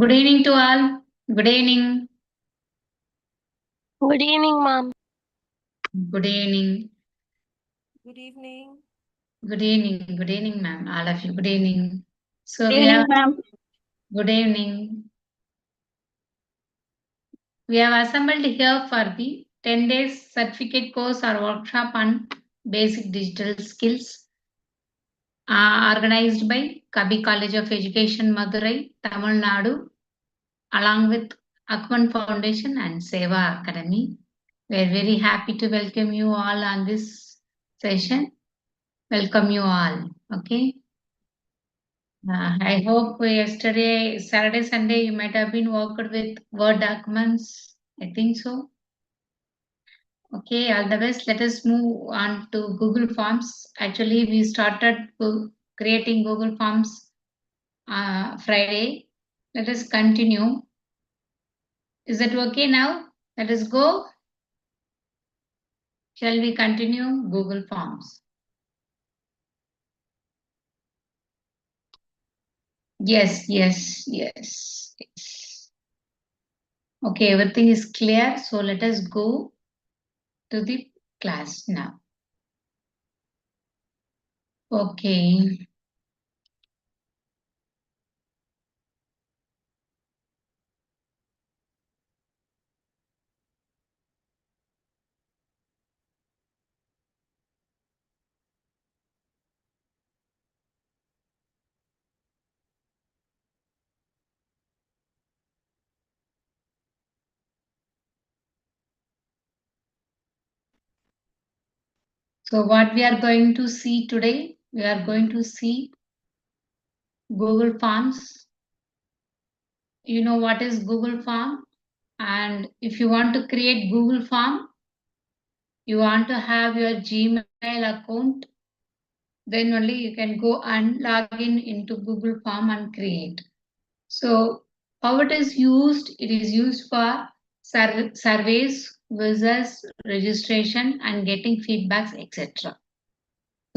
Good evening to all. Good evening. Good evening, ma'am. Good evening. Good evening. Good evening. Good evening, ma'am. All of you. Good evening. So Good we evening, have ma'am. good evening. We have assembled here for the 10 days certificate course or workshop on basic digital skills organized by Kabi College of Education, Madurai, Tamil Nadu, along with Akman Foundation and Seva Academy. We are very happy to welcome you all on this session. Welcome you all. Okay. I hope yesterday, Saturday, Sunday, you might have been worked with Word documents. I think so. Okay, all the best. Let us move on to Google Forms. Actually, we started creating Google Forms Friday. Let us continue. Is that okay now? Let us go. Shall we continue Google Forms? Yes. Okay, everything is clear. So let us go to the class now. Okay. So what we are going to see today, we are going to see Google Forms. You know what is Google Form? And if you want to create Google Form, you want to have your Gmail account, then only you can go and log in into Google Form and create. So how it is used? It is used for surveys, visas, registration and getting feedbacks, etc.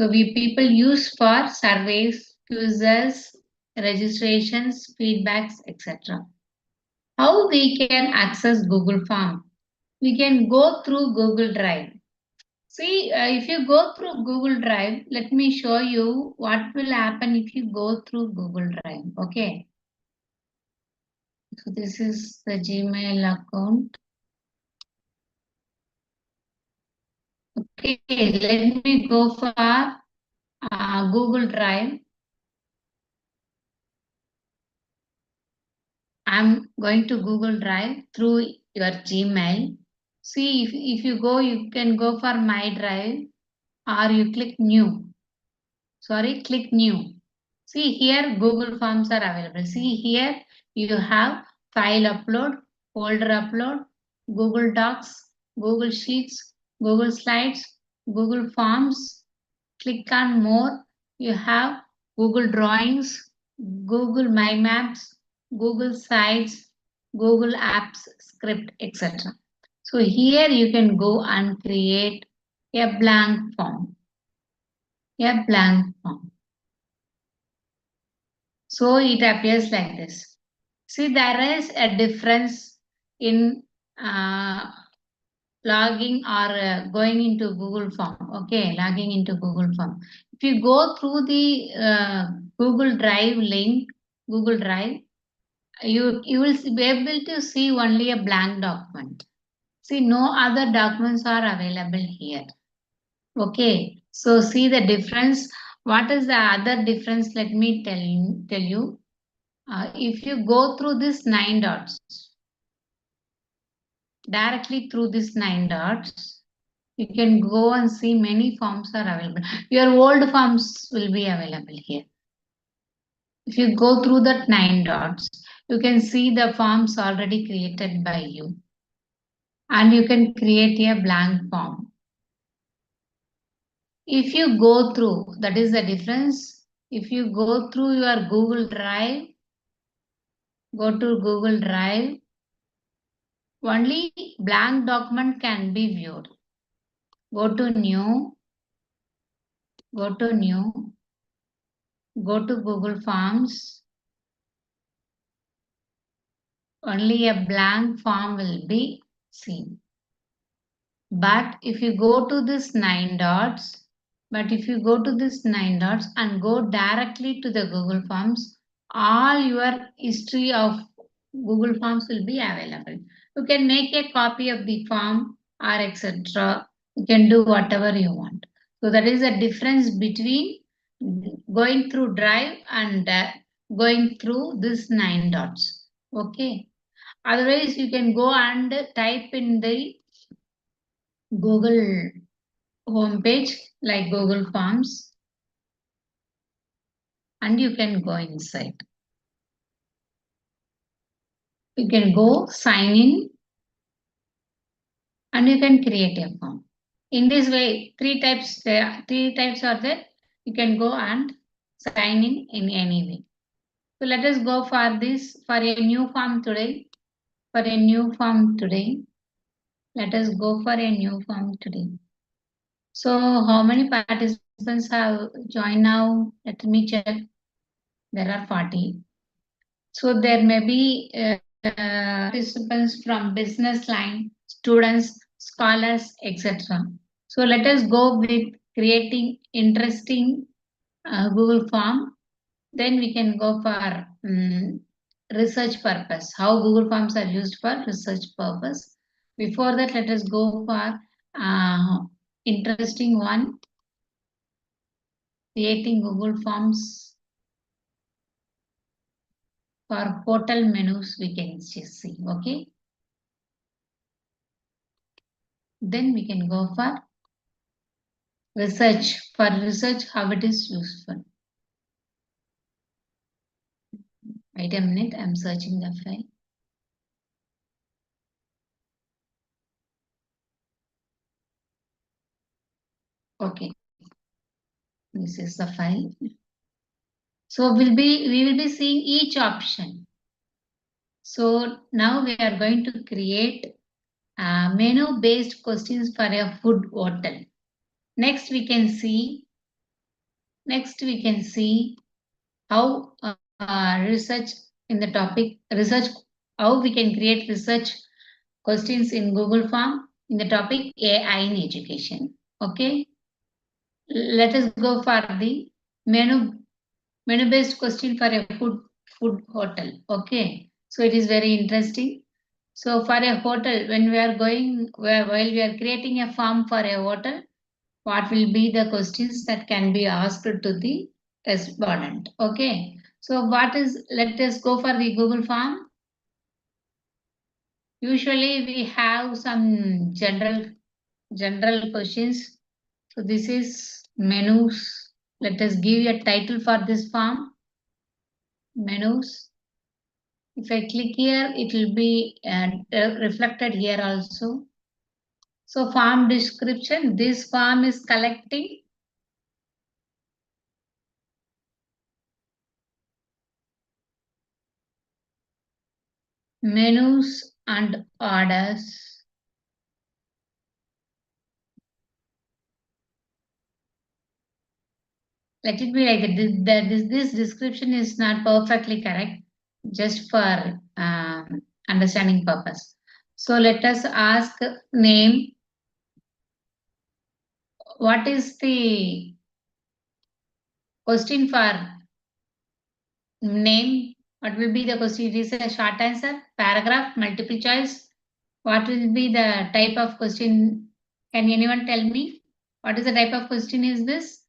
So we people use for surveys, quizzes, registrations, feedbacks, etc. How we can access Google Form? We can go through Google Drive. See, if you go through Google Drive, let me show you what will happen if you go through Google Drive. Okay. So this is the Gmail account. Okay, let me go for Google Drive. I'm going to Google Drive through your Gmail. See, if you go, you can go for My Drive or you click New. Click New. See here, Google Forms are available. See here, you have File Upload, Folder Upload, Google Docs, Google Sheets, Google Slides, Google Forms. Click on More. You have Google Drawings, Google My Maps, Google Sites, Google Apps, Script, etc. So here you can go and create a blank form. A blank form. So it appears like this. See, there is a difference in logging or going into Google Form. Okay, logging into Google Form. If you go through the Google Drive link, Google Drive, you will be able to see only a blank document. See, no other documents are available here. Okay, so see the difference. What is the other difference? Let me tell you. If you go through this 9 dots, directly through this 9 dots, you can go and see many forms are available. Your old forms will be available here. If you go through that 9 dots, you can see the forms already created by you. And you can create a blank form. If you go through, that is the difference. If you go through your Google Drive, go to Google Drive, only blank document can be viewed. Go to New, go to New, go to Google Forms. only a blank form will be seen. But if you go to this 9 dots, and go directly to the Google Forms, all your history of Google Forms will be available. You can make a copy of the form or etc. You can do whatever you want. So that is the difference between going through Drive and going through this 9 dots. Okay. Otherwise, you can go and type in the Google homepage like Google Forms and you can go inside. You can go sign in and you can create a form. In this way, three types are there. You can go and sign in any way. So let us go for this for a new form today. For a new form today, let us go for a new form today. So how many participants have joined now? Let me check. There are 40. So there may be participants from business line, students, scholars, etc. So let us go with creating interesting Google form. Then we can go for research purpose. How Google Forms are used for research purpose. Before that, let us go for interesting one. Creating Google Forms for hotel menus. We can just see. Okay. Then we can go for research. For research, how it is useful. Wait a minute, I'm searching the file. Okay, this is the file. So we will be seeing each option. So now we are going to create menu-based questions for a food hotel. Next we can see how research in the topic research, how we can create research questions in Google Form in the topic AI in education. Okay, let us go for the menu based question for a food hotel. Okay, so it is very interesting. So for a hotel, when we are going while we are creating a form for a hotel, what will be the questions that can be asked to the respondent? Okay, so let us go for the Google form. Usually we have some general questions. So this is menus. Let us give a title for this form. Menus. If I click here, it will be reflected here also. So form description. This form is collecting menus and orders. Let it be like that. This description is not perfectly correct, just for understanding purpose. So let us ask name. What is the question for name? What will be the question? It is a short answer, paragraph, multiple choice. What will be the type of question? Can anyone tell me? What is the type of question is this?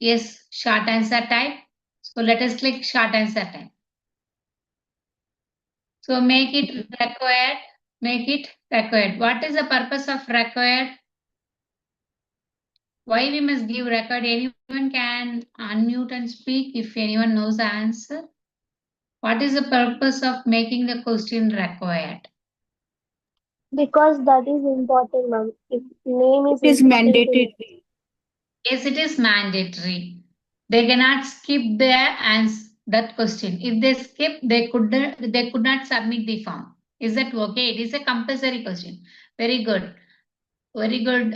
Yes, short answer type. So let us click short answer type. So make it required. Make it required. What is the purpose of required? Why we must give record? Anyone can unmute and speak if anyone knows the answer. What is the purpose of making the question required? Because that is important, ma'am. If name It is is important to mandatory. Yes, it is mandatory. They cannot skip their answer that question. If they skip, they could not submit the form. Is that okay? It is a compulsory question. Very good. Very good,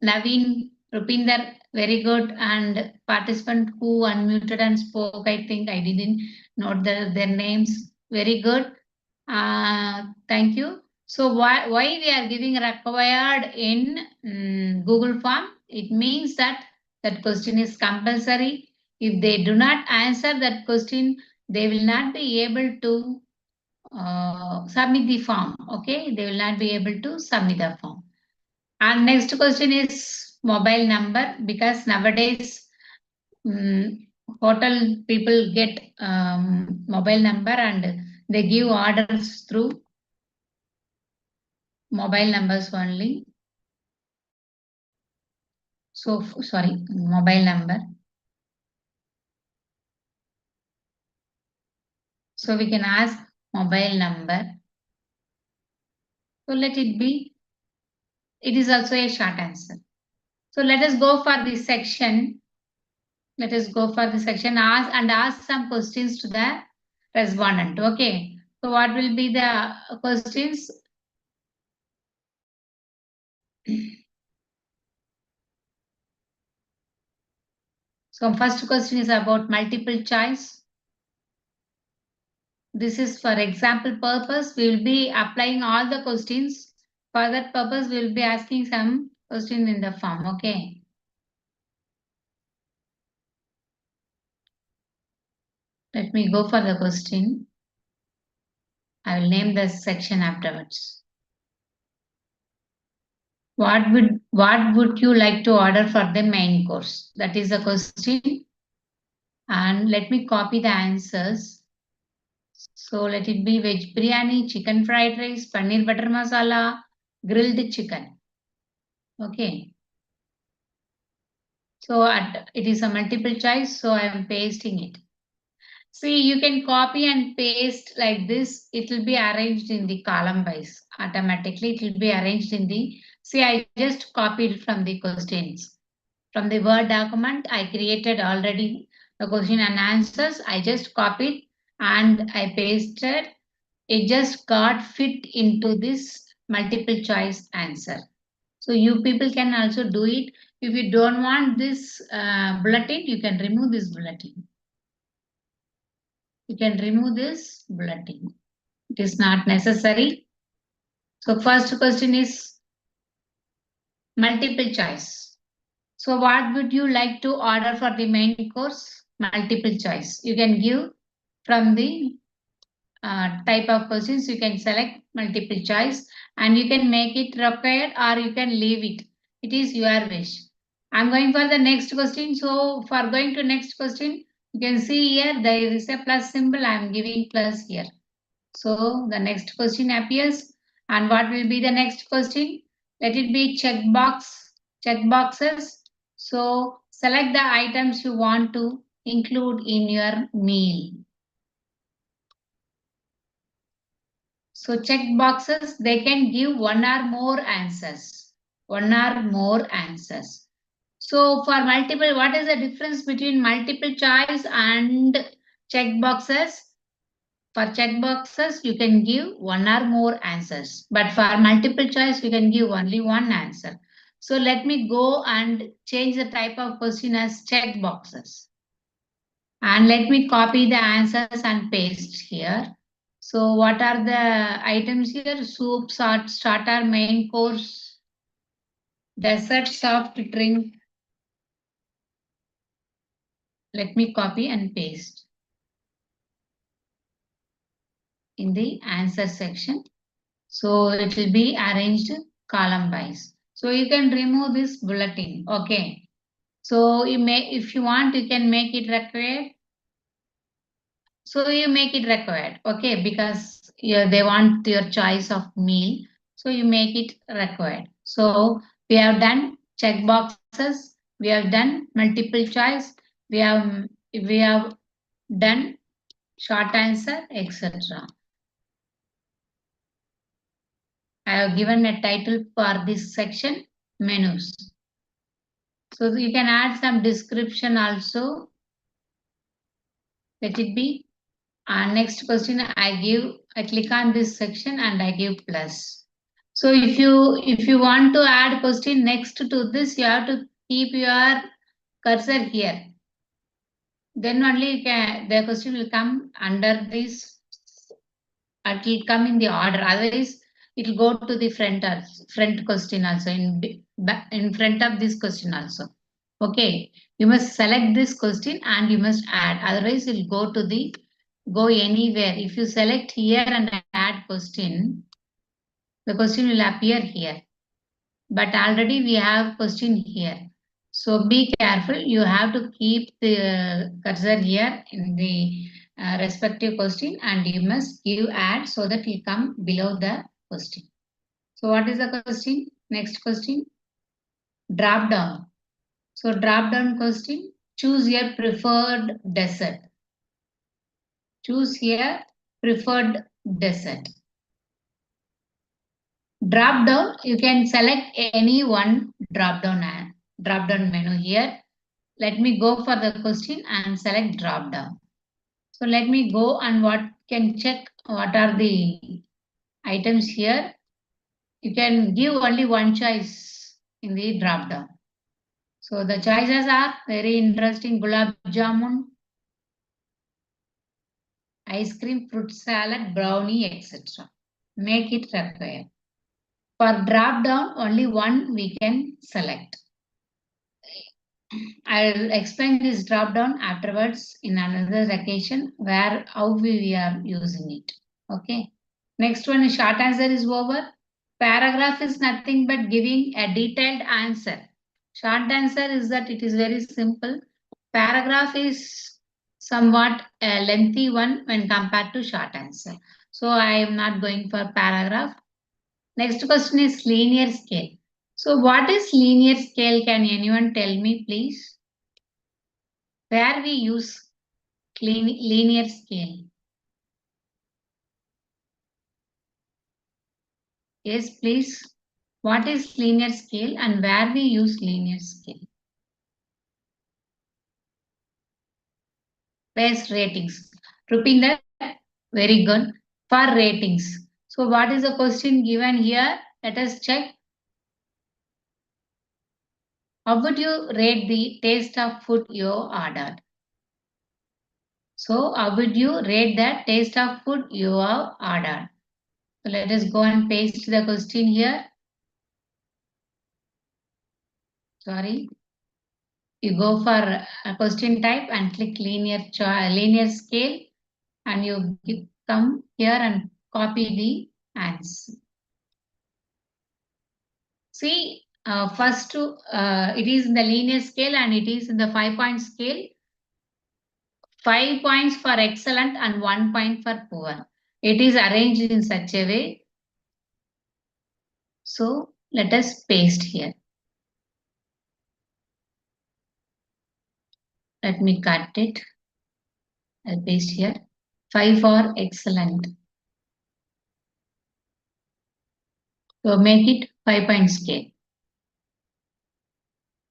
Naveen. Rupinder, very good. And participant who unmuted and spoke, I think I didn't note their names. Very good. Thank you. So why we are giving required in Google form? It means that that question is compulsory. If they do not answer that question, they will not be able to submit the form. Okay, they will not be able to submit the form. And next question is mobile number, because nowadays hotel people get mobile number and they give orders through mobile numbers only. So sorry, mobile number. So we can ask mobile number. So let it be. It is also a short answer. So let us go for this section. Let us go for the section ask some questions to the respondent. Okay. So what will be the questions? So first question is about multiple choice. This is for example purpose. We will be applying all the questions. For that purpose, we will be asking some questions in the form. Okay. Let me go for the question. I will name the section afterwards. What would you like to order for the main course? That is the question. And let me copy the answers. So let it be veg biryani, chicken fried rice, paneer butter masala, grilled chicken. Okay. So it is a multiple choice, so I am pasting it. See, you can copy and paste like this. It will be arranged in the column wise. Automatically, it will be arranged in the, see, I just copied from the questions. From the Word document, I created already the question and answers. I just copied and I pasted. It just got fit into this multiple choice answer. So you people can also do it. If you don't want this bulletin, you can remove this bulletin. You can remove this bulletin. It is not necessary. So first question is multiple choice. So what would you like to order for the main course? Multiple choice. You can give from the type of questions. You can select multiple choice and you can make it required or you can leave it. It is your wish. I'm going for the next question. So for going to next question, you can see here there is a plus symbol. I'm giving plus here. So the next question appears. And what will be the next question? Let it be check boxes. So select the items you want to include in your meal. So check boxes, they can give one or more answers. One or more answers. So for multiple, what is the difference between multiple choice and check boxes? For check boxes, you can give one or more answers. But for multiple choice, you can give only one answer. So let me go and change the type of question as check boxes. And let me copy the answers and paste here. So what are the items here? Soup, starter, main course, dessert, soft drink. Let me copy and paste in the answer section. So it will be arranged column wise. So you can remove this bulletin. Okay. So you may, if you want, you can make it required. So you make it required. Okay, because they want your choice of meal. So you make it required. So we have done check boxes. We have done multiple choice. We have done short answer, etc. I have given a title for this section, menus. So you can add some description also. Let it be. Next question, I click on this section and I give plus. So if you want to add question next to this, you have to keep your cursor here. Then only the question will come under this. It will come in the order. Otherwise, it will go to the front question also in front of this question also. Okay, you must select this question and you must add. Otherwise, it will go anywhere. If you select here and add question, the question will appear here. But already we have question here. So be careful. You have to keep the cursor here in the respective question and you must give add so that it come below the question. So what is the question? Next question. Drop down. So drop down question. Choose your preferred desert. Choose here preferred desert. Drop down, you can select any one drop down menu here. Let me go for the question and select drop down. So let me go and what can check what are the items here. You can give only one choice in the drop down. So the choices are very interesting: gulab jamun, ice cream, fruit salad, brownie, etc. Make it required. For drop down, only one we can select. I'll explain this drop down afterwards in another occasion where how we are using it. Okay. Next one is short answer is over. Paragraph is nothing but giving a detailed answer. Short answer is that it is very simple. Paragraph is somewhat a lengthy one when compared to short answer. So I am not going for paragraph. Next question is linear scale. So what is linear scale? Can anyone tell me please? Where we use linear scale? Yes, please. What is linear scale and where we use linear scale? Best ratings. Repeating that, very good. For ratings. So what is the question given here? Let us check. How would you rate the taste of food you ordered? So how would you rate the taste of food you have ordered? So let us go and paste the question here. Sorry. You go for a question type and click linear scale and you come here and copy the answer. See, first it is in the linear scale and it is in the 5-point scale. 5 points for excellent and 1 point for poor. It is arranged in such a way. So let us paste here. Let me cut it. I'll paste here. 5 for excellent. So make it 5-point scale.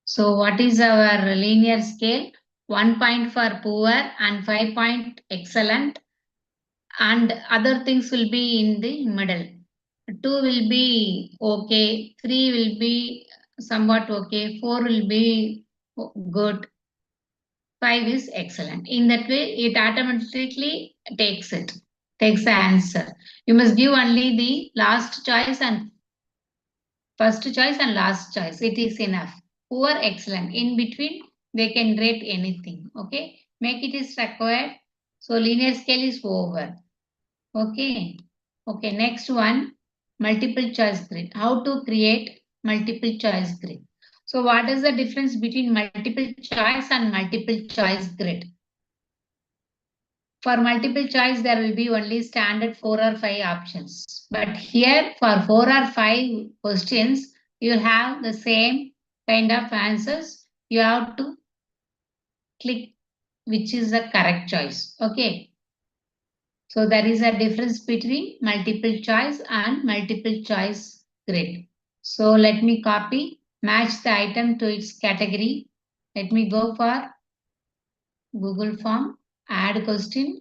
So what is our linear scale? 1 point for poor and 5 point excellent. And other things will be in the middle. 2 will be okay. 3 will be somewhat okay. 4 will be good. 5 is excellent. In that way, it automatically takes the answer. You must give only the last choice and first choice and last choice. It is enough. Poor, excellent. In between, they can rate anything. Okay. Make it is required. So linear scale is over. Okay. Okay. Next one, multiple choice grid. How to create multiple choice grid. So what is the difference between multiple choice and multiple choice grid? For multiple choice, there will be only standard 4 or 5 options. But here for 4 or 5 questions, you have the same kind of answers. You have to click which is the correct choice. Okay. So there is a difference between multiple choice and multiple choice grid. So let me copy, match the item to its category. Let me go for Google Form, add question.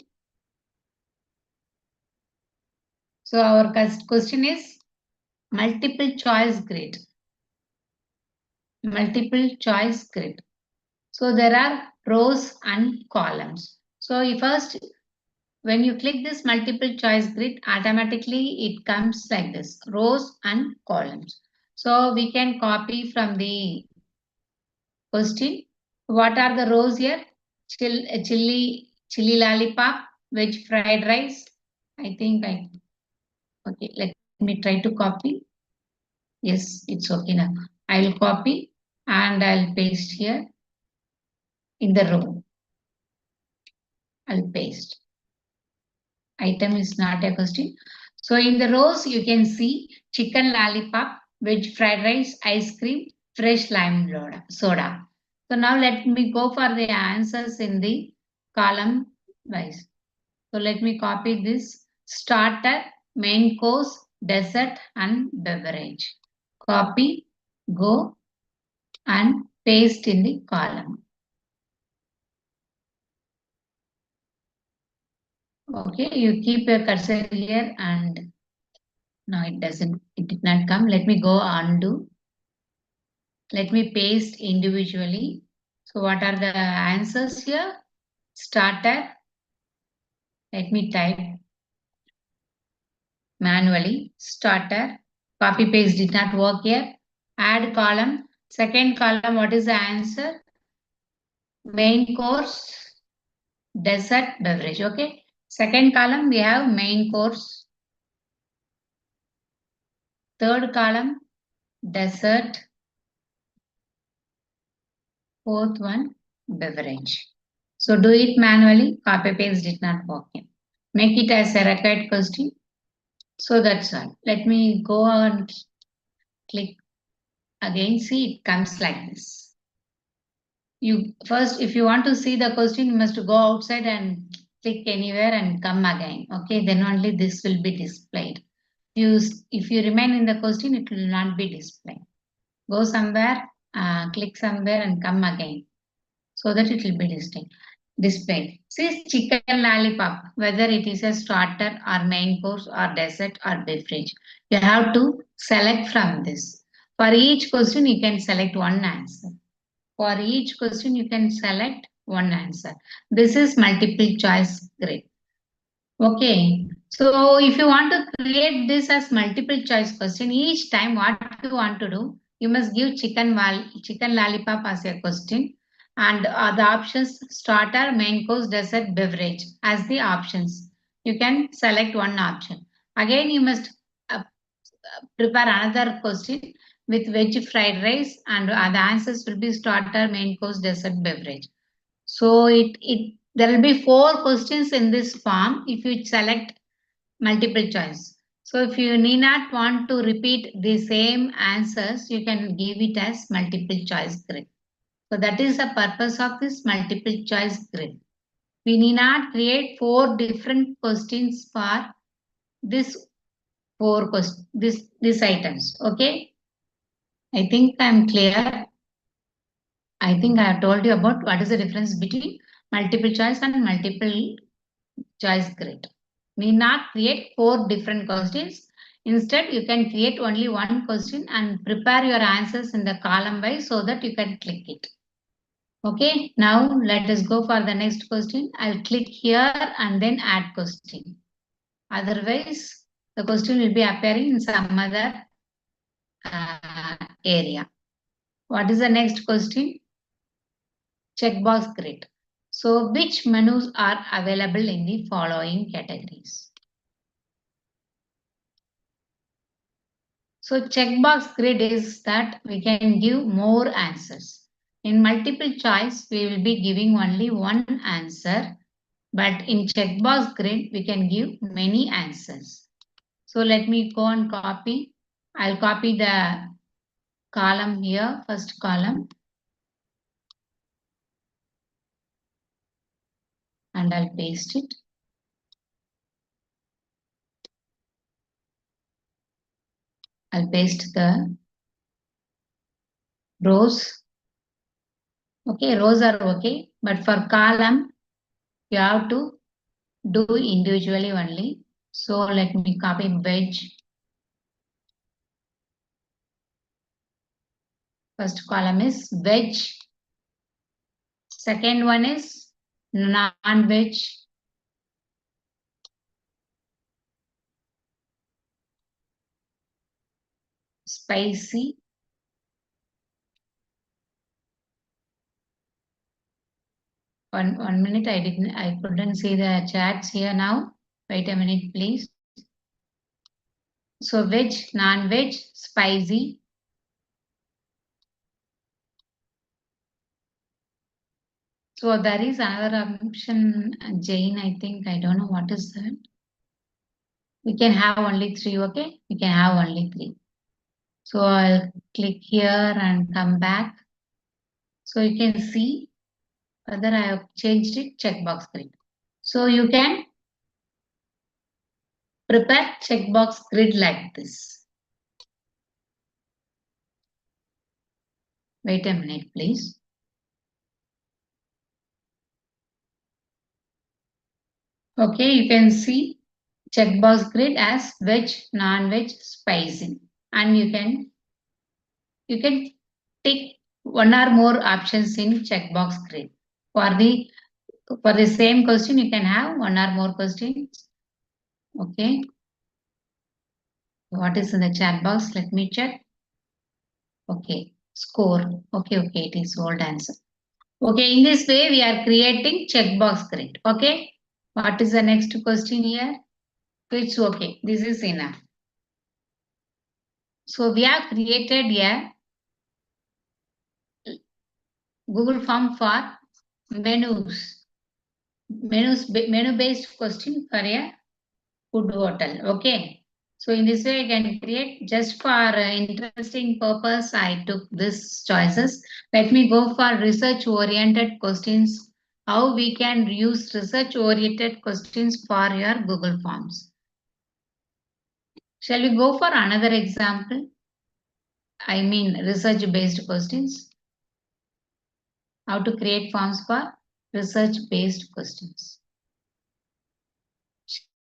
So our question is multiple choice grid. multiple choice grid. So there are rows and columns. So first, when you click this multiple choice grid, automatically it comes like this, rows and columns. So we can copy from the question. What are the rows here? Chili lollipop, veg fried rice. Okay, let me try to copy. Yes, it's okay now. I'll copy and I'll paste here in the row. I'll paste. Item is not a question. So in the rows, you can see chicken lollipop, veg fried rice, ice cream, fresh lime soda. So now let me go for the answers in the column wise. So let me copy this starter, main course, dessert and beverage. Copy, go and paste in the column. Okay, you keep your cursor here and no, it did not come. Let me go undo. Let me paste individually. So what are the answers here? Starter. Let me type manually. Starter. Copy paste did not work here. Add column. Second column, what is the answer? Main course, dessert, beverage. Okay. Second column, we have main course. Third column, dessert. Fourth one, beverage. So do it manually. Copy paste did not work in. Make it as a record question. So that's all. Let me go and click again. See, it comes like this. You first, if you want to see the question, you must go outside and click anywhere and come again. Okay, then only this will be displayed. If you remain in the question, it will not be displayed. Go somewhere, click somewhere and come again, so that it will be displayed. See chicken lollipop, whether it is a starter or main course or dessert or beverage. You have to select from this. For each question, you can select one answer. For each question, you can select one answer. This is multiple choice grid. Okay, so if you want to create this as multiple choice question, each time what you want to do, you must give chicken lollipop as a question and the options starter, main course, dessert, beverage as the options. You can select one option. Again, you must uh, prepare another question with veg fried rice and the answers will be starter, main course, dessert, beverage. So there will be 4 questions in this form if you select multiple choice. So if you need not want to repeat the same answers, you can give it as multiple choice grid. So that is the purpose of this multiple choice grid. We need not create 4 different questions for this 4 questions, this items. Okay. I think I'm clear. I think I have told you about what is the difference between multiple choice and multiple choice grid. Need not create 4 different questions. Instead, you can create only one question and prepare your answers in the column wise so that you can click it. Okay, now let us go for the next question. I'll click here and then add question. Otherwise, the question will be appearing in some other area. What is the next question? Checkbox grid. So, which menus are available in the following categories? So checkbox grid is that we can give more answers. In multiple choice, we will be giving only one answer. But in checkbox grid, we can give many answers. So let me go and copy. I'll copy the column here, first column. And I'll paste it. I'll paste the rows. Okay, rows are okay. But for column, you have to do individually only. So let me copy veg. First column is veg. Second one is non-veg. Spicy. One minute, I couldn't see the chats here now. Wait a minute, please. So veg, non-veg, spicy. So there is another option, Jane, I think. I don't know what is that. We can have only 3, okay? We can have only 3. So I'll click here and come back. So you can see whether I have changed it, checkbox grid. So you can prepare checkbox grid like this. Wait a minute, please. Okay, you can see checkbox grid as veg, non-veg, spicy. And you can tick one or more options in checkbox grid. For the same question, you can have one or more questions. Okay. What is in the chat box? Let me check. Okay. Score. Okay, it is old answer. Okay, in this way, we are creating checkbox grid. Okay. What is the next question here? It's okay. This is enough. So we have created a Google form for menu based question for a food hotel. Okay. So in this way, I can create just for interesting purpose. I took this choices. Let me go for research oriented questions. How we can use research oriented questions for your Google Forms. Shall we go for another example? I mean research based questions. How to create forms for research based questions.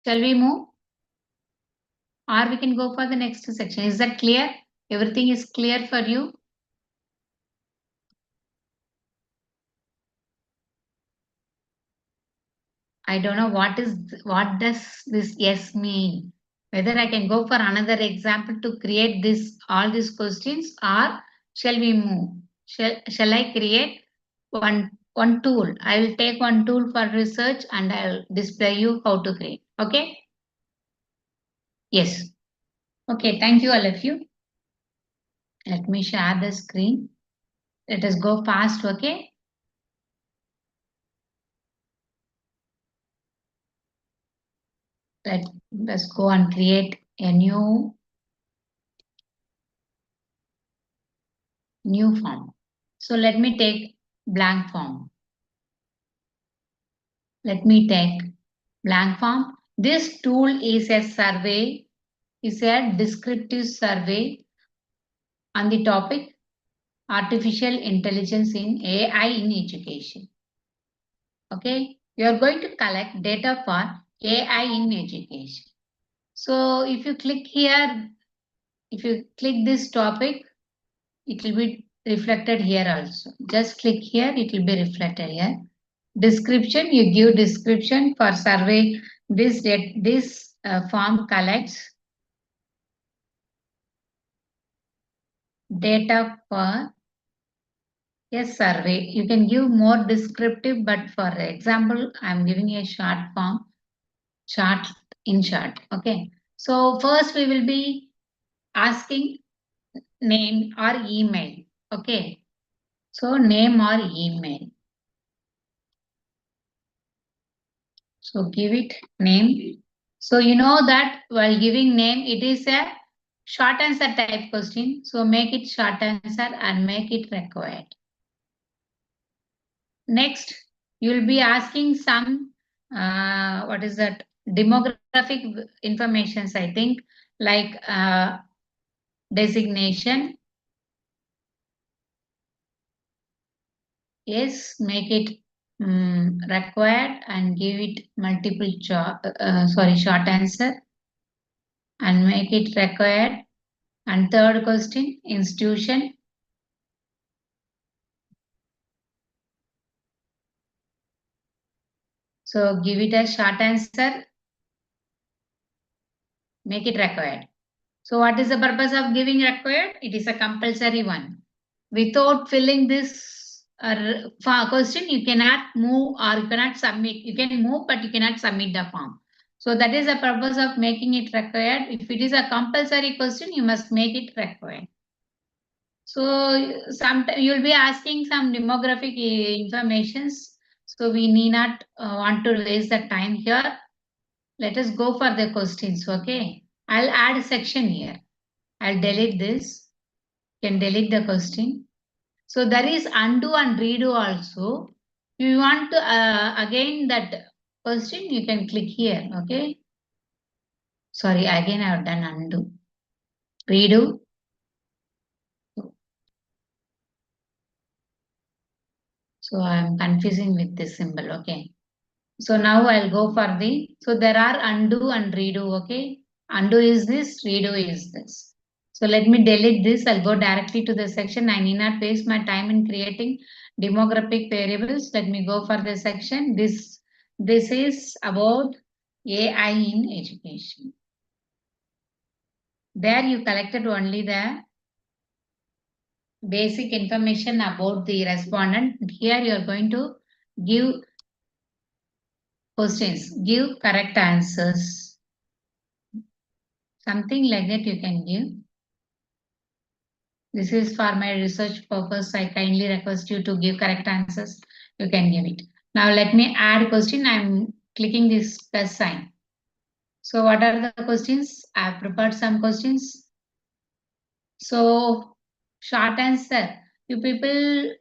Shall we move? Or we can go for the next section. Is that clear? Everything is clear for you? I don't know what does this yes mean? Whether I can go for another example to create all these questions, or shall we move? Shall I create one tool? I will take one tool for research and I'll display you how to create. Okay? Yes. Okay, thank you all of you. Let me share the screen. Let us go fast, okay? Let's go and create a new form. So let me take blank form. Let me take blank form. This tool is a survey, is a descriptive survey on the topic artificial intelligence in AI in education. Okay, you are going to collect data for AI in education. So if you click here, if you click this topic, it will be reflected here also. Just click here, it will be reflected here. Description, you give description for survey. This form collects data for a survey. You can give more descriptive, but for example, I'm giving a short form, short in short. Okay. So first we will be asking name or email. Okay. So name or email. So give it name. So you know that while giving name, it is a short answer type question. So make it short answer and make it required. Next, you will be asking some, what is that? Demographic informations, I think, like designation. Yes, make it required and give it short answer and make it required. And third question, institution. So give it a short answer, make it required. So what is the purpose of giving required? It is a compulsory one. Without filling this question, you cannot move or you cannot submit. You can move, but you cannot submit the form. So that is the purpose of making it required. If it is a compulsory question, you must make it required. So sometimes you will be asking some demographic informations. So we need not want to waste the time here. Let us go for the questions. Okay. I'll add a section here. I'll delete this. You can delete the question. So there is undo and redo also. If you want to again that question, you can click here. Okay. Sorry, again I have done undo. Redo. So I am confusing with this symbol. Okay. So now I'll go for so there are undo and redo. Okay. Undo is this, redo is this. So let me delete this. I'll go directly to the section. I need not waste my time in creating demographic variables. Let me go for the section. This is about AI in education. There you collected only the basic information about the respondent. Here you are going to give questions, give correct answers. Something like that you can give. This is for my research purpose. I kindly request you to give correct answers. You can give it. Now let me add question. I'm clicking this plus sign. So what are the questions? I've prepared some questions. So short answer. You people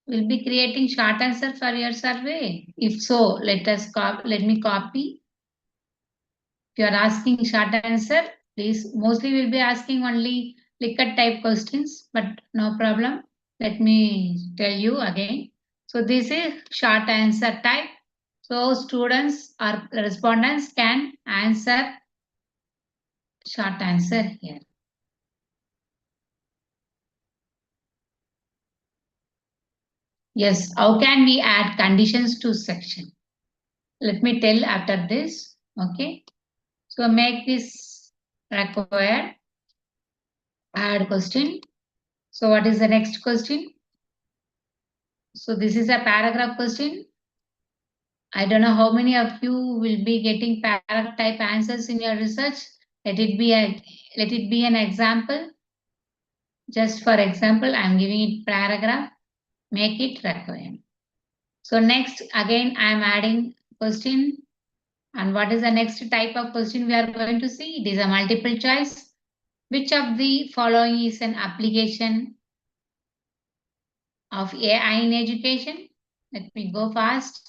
will be creating short answer for your survey. If so, let me copy. If you are asking short answer, please mostly we'll be asking only Likert type questions, but no problem. Let me tell you again. So this is short answer type. So students or respondents can answer short answer here. Yes, how can we add conditions to section? Let me tell after this. Okay. So make this required. Add question. So what is the next question? So this is a paragraph question. I don't know how many of you will be getting paragraph type answers in your research. Let it be an example. Just for example, I'm giving it paragraph. Make it required. So next, again, I'm adding question. And what is the next type of question we are going to see? It is a multiple choice. Which of the following is an application of AI in education? Let me go fast.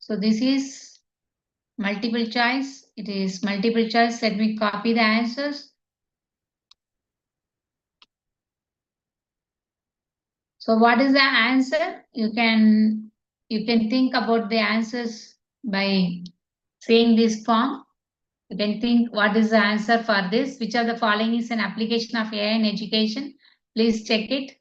So this is multiple choice. It is multiple choice. Let me copy the answers. So what is the answer? You can think about the answers by saying this form. You can think what is the answer for this. Which of the following is an application of AI in education? Please check it.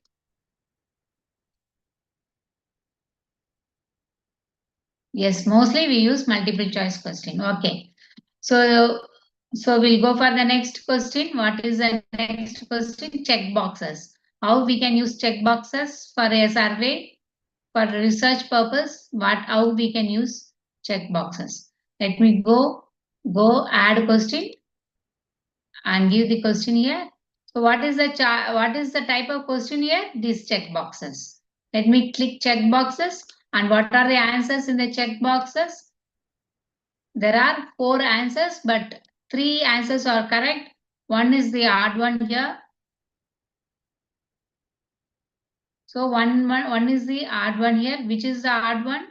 Yes, mostly we use multiple choice question. Okay. So we'll go for the next question. What is the next question? Check boxes. How we can use check boxes for a survey, for research purpose? How we can use check boxes? Let me go add question and give the question here. So what is the type of question here? These check boxes. Let me click check boxes. And what are the answers in the check boxes? There are 4 answers, but 3 answers are correct. One is the odd one here. So one is the odd one here. Which is the odd one?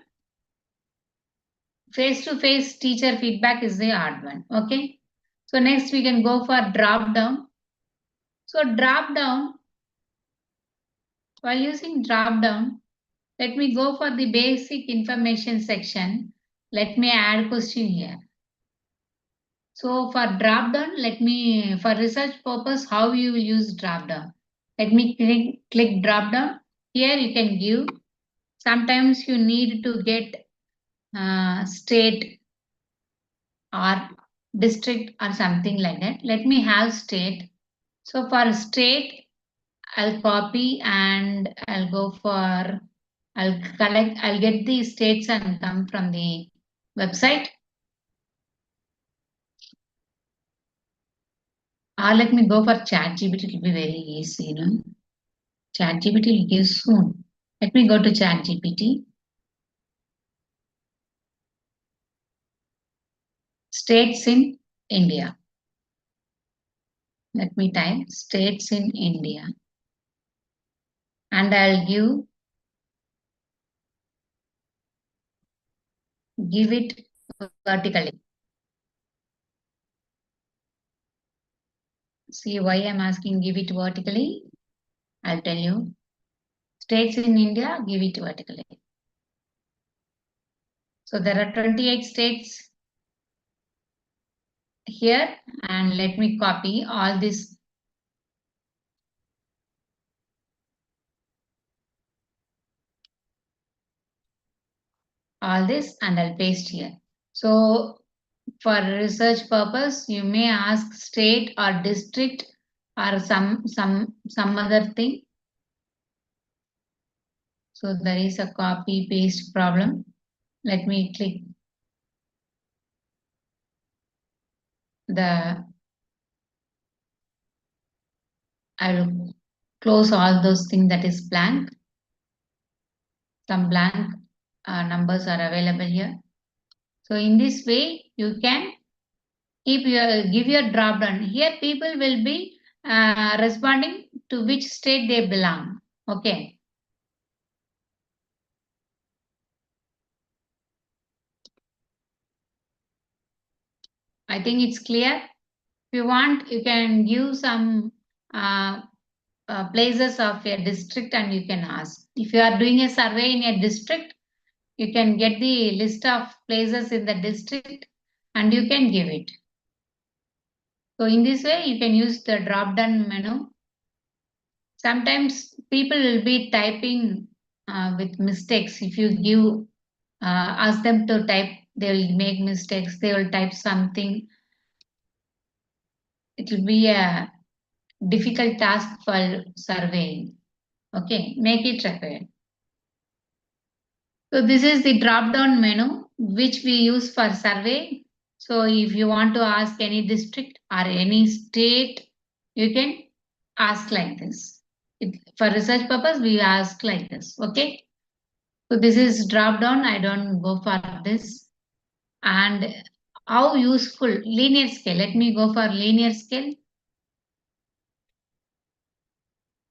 Face-to-face teacher feedback is the odd one. Okay. So next we can go for drop down. So drop down, while using drop down, let me go for the basic information section. Let me add question here. So for drop down, for research purpose, how you will use drop down. Let me click drop down. Here you can give Sometimes you need to get state or district or something like that. Let me have state. So for state, I'll copy and I'll go for, I'll get the states and come from the website. Or let me go for ChatGPT, it will be very easy, ChatGPT will give soon. Let me go to ChatGPT. States in India. Let me type states in India. And I'll give it vertically. See why I'm asking give it vertically? I'll tell you. States in India, give it vertically. So there are 28 states here, and let me copy all this. All this and I'll paste here. So for research purpose, you may ask state or district or some other thing. So there is a copy paste problem. Let me click I will close all those things that is blank. Some blank numbers are available here. So in this way, you can give your drop down. Here people will be responding to which state they belong. Okay. I think it's clear. If you want, you can give some places of your district and you can ask. If you are doing a survey in a district, you can get the list of places in the district and you can give it. So in this way, you can use the drop down menu. Sometimes people will be typing with mistakes. If you give, ask them to type, they will make mistakes. They will type something. It will be a difficult task for surveying. Okay, make it required. So this is the drop down menu which we use for survey. So if you want to ask any district or any state, you can ask like this. For research purpose, we ask like this. Okay. So this is drop down. I don't go for this. And how useful linear scale. Let me go for linear scale.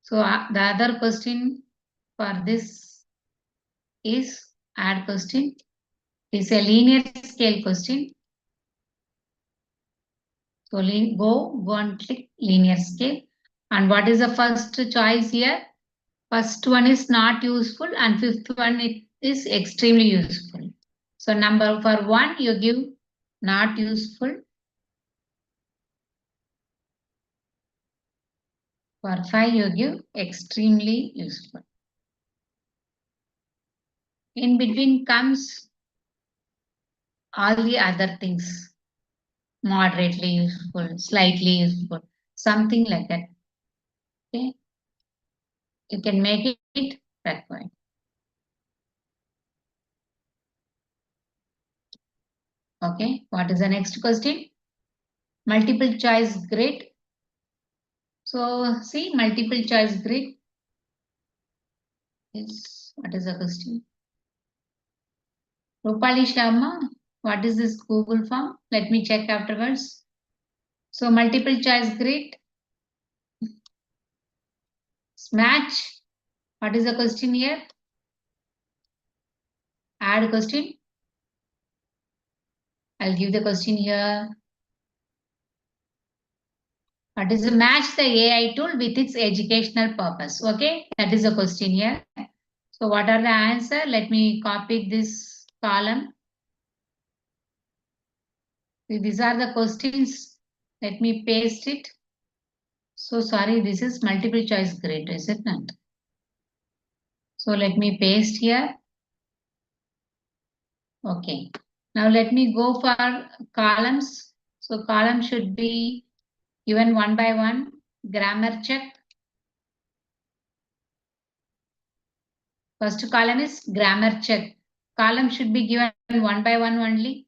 So the other question for this is add question. It's a linear scale question. So go and click linear scale. And what is the first choice here? First one is not useful and fifth one it is extremely useful. So number for 1 you give not useful. For 5 you give extremely useful. In between comes all the other things. Moderately useful, slightly useful, something like that. Okay. You can make it that way. Okay. What is the next question? Multiple choice grid. So see multiple choice grid. Yes. What is the question? Rupali Sharma, what is this Google form? Let me check afterwards. So multiple choice grid. Match. What is the question here? Add question. I'll give the question here. What is to match the AI tool with its educational purpose? Okay, that is the question here. So what are the answer? Let me copy this column. These are the questions. Let me paste it. So sorry, this is multiple choice grid, is it not? So let me paste here. Okay. Now let me go for columns. So column should be given one by one. Grammar check. First column is grammar check. Column should be given one by one only.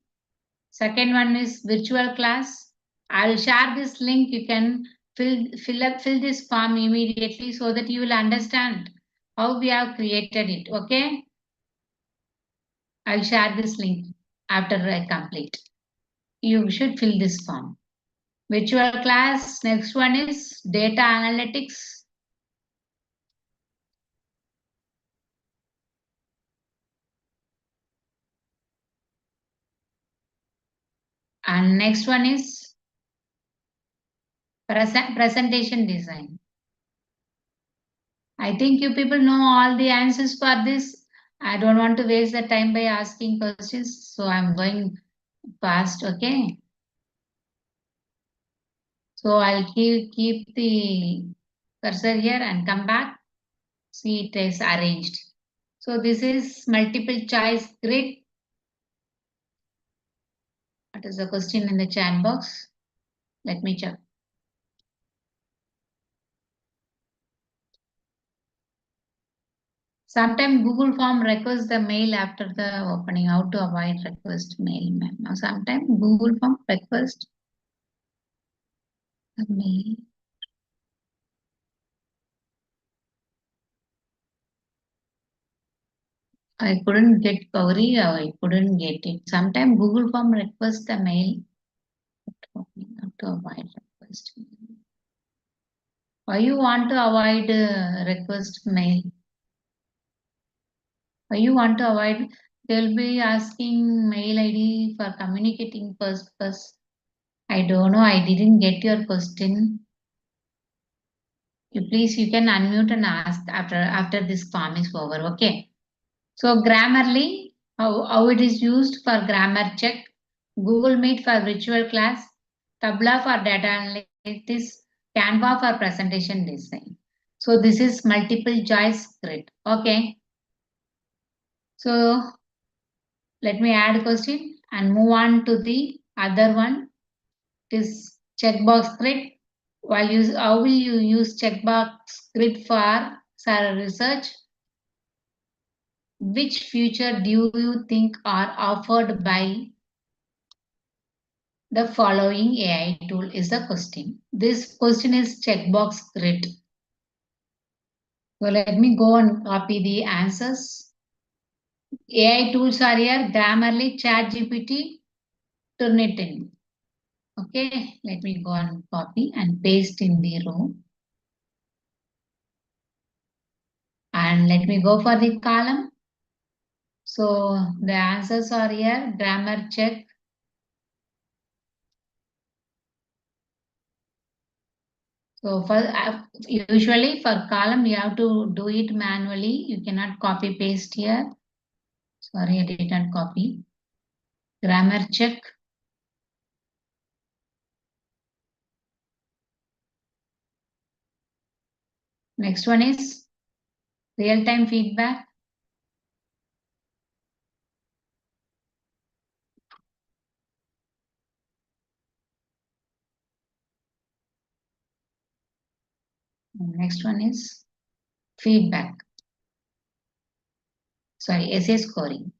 Second one is virtual class. I'll share this link. You can fill this form immediately so that you will understand how we have created it. Okay. I'll share this link after I complete. You should fill this form. Virtual class. Next one is data analytics. And next one is presentation design. I think you people know all the answers for this. I don't want to waste the time by asking questions, so I'm going fast, okay? So I'll keep the cursor here and come back. See, it is arranged. So this is multiple choice grid. What is the question in the chat box? Let me check. Sometimes Google Form requests the mail after the opening. How to avoid request mail? Now sometimes Google Form request the mail. I couldn't get query or I couldn't get it. Sometimes Google Form requests the mail. How to avoid request mail. Why you want to avoid request mail? Why you want to avoid? They'll be asking mail ID for communicating purpose. I don't know. I didn't get your question. You can unmute and ask after this form is over. Okay. So Grammarly, how it is used for grammar check, Google Meet for virtual class, Tabla for data analytics, Canva for presentation design. So this is multiple choice grid. Okay. So let me add a question and move on to the other one. This checkbox grid. How will you use checkbox grid for research? Which feature do you think are offered by the following AI tool is the question. This question is checkbox grid. So let me go and copy the answers. AI tools are here, Grammarly, ChatGPT, Turnitin. Okay, let me go and copy and paste in the row. And let me go for the column. So the answers are here, grammar check. So for usually for column, you have to do it manually. You cannot copy paste here. Sorry, I did not copy. Grammar check. Next one is real-time feedback. Next one is feedback. Sorry, essay scoring.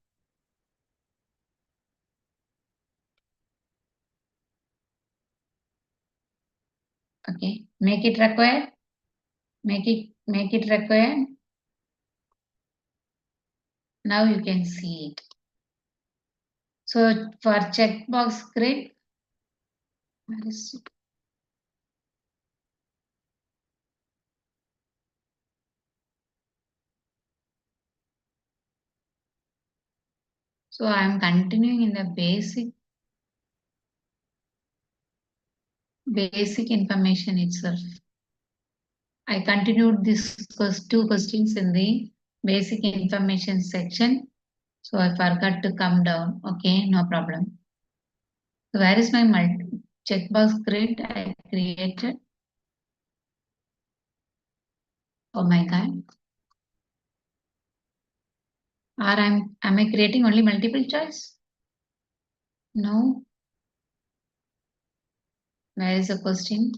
Okay, make it required. Make it required. Now you can see it. So for checkbox grid, where is it? So I am continuing in the basic information itself. I continued this two questions in the basic information section. So I forgot to come down. Okay, no problem. So where is my checkbox grid I created? Oh my God. Or am I creating only multiple choice? No. Where is the question?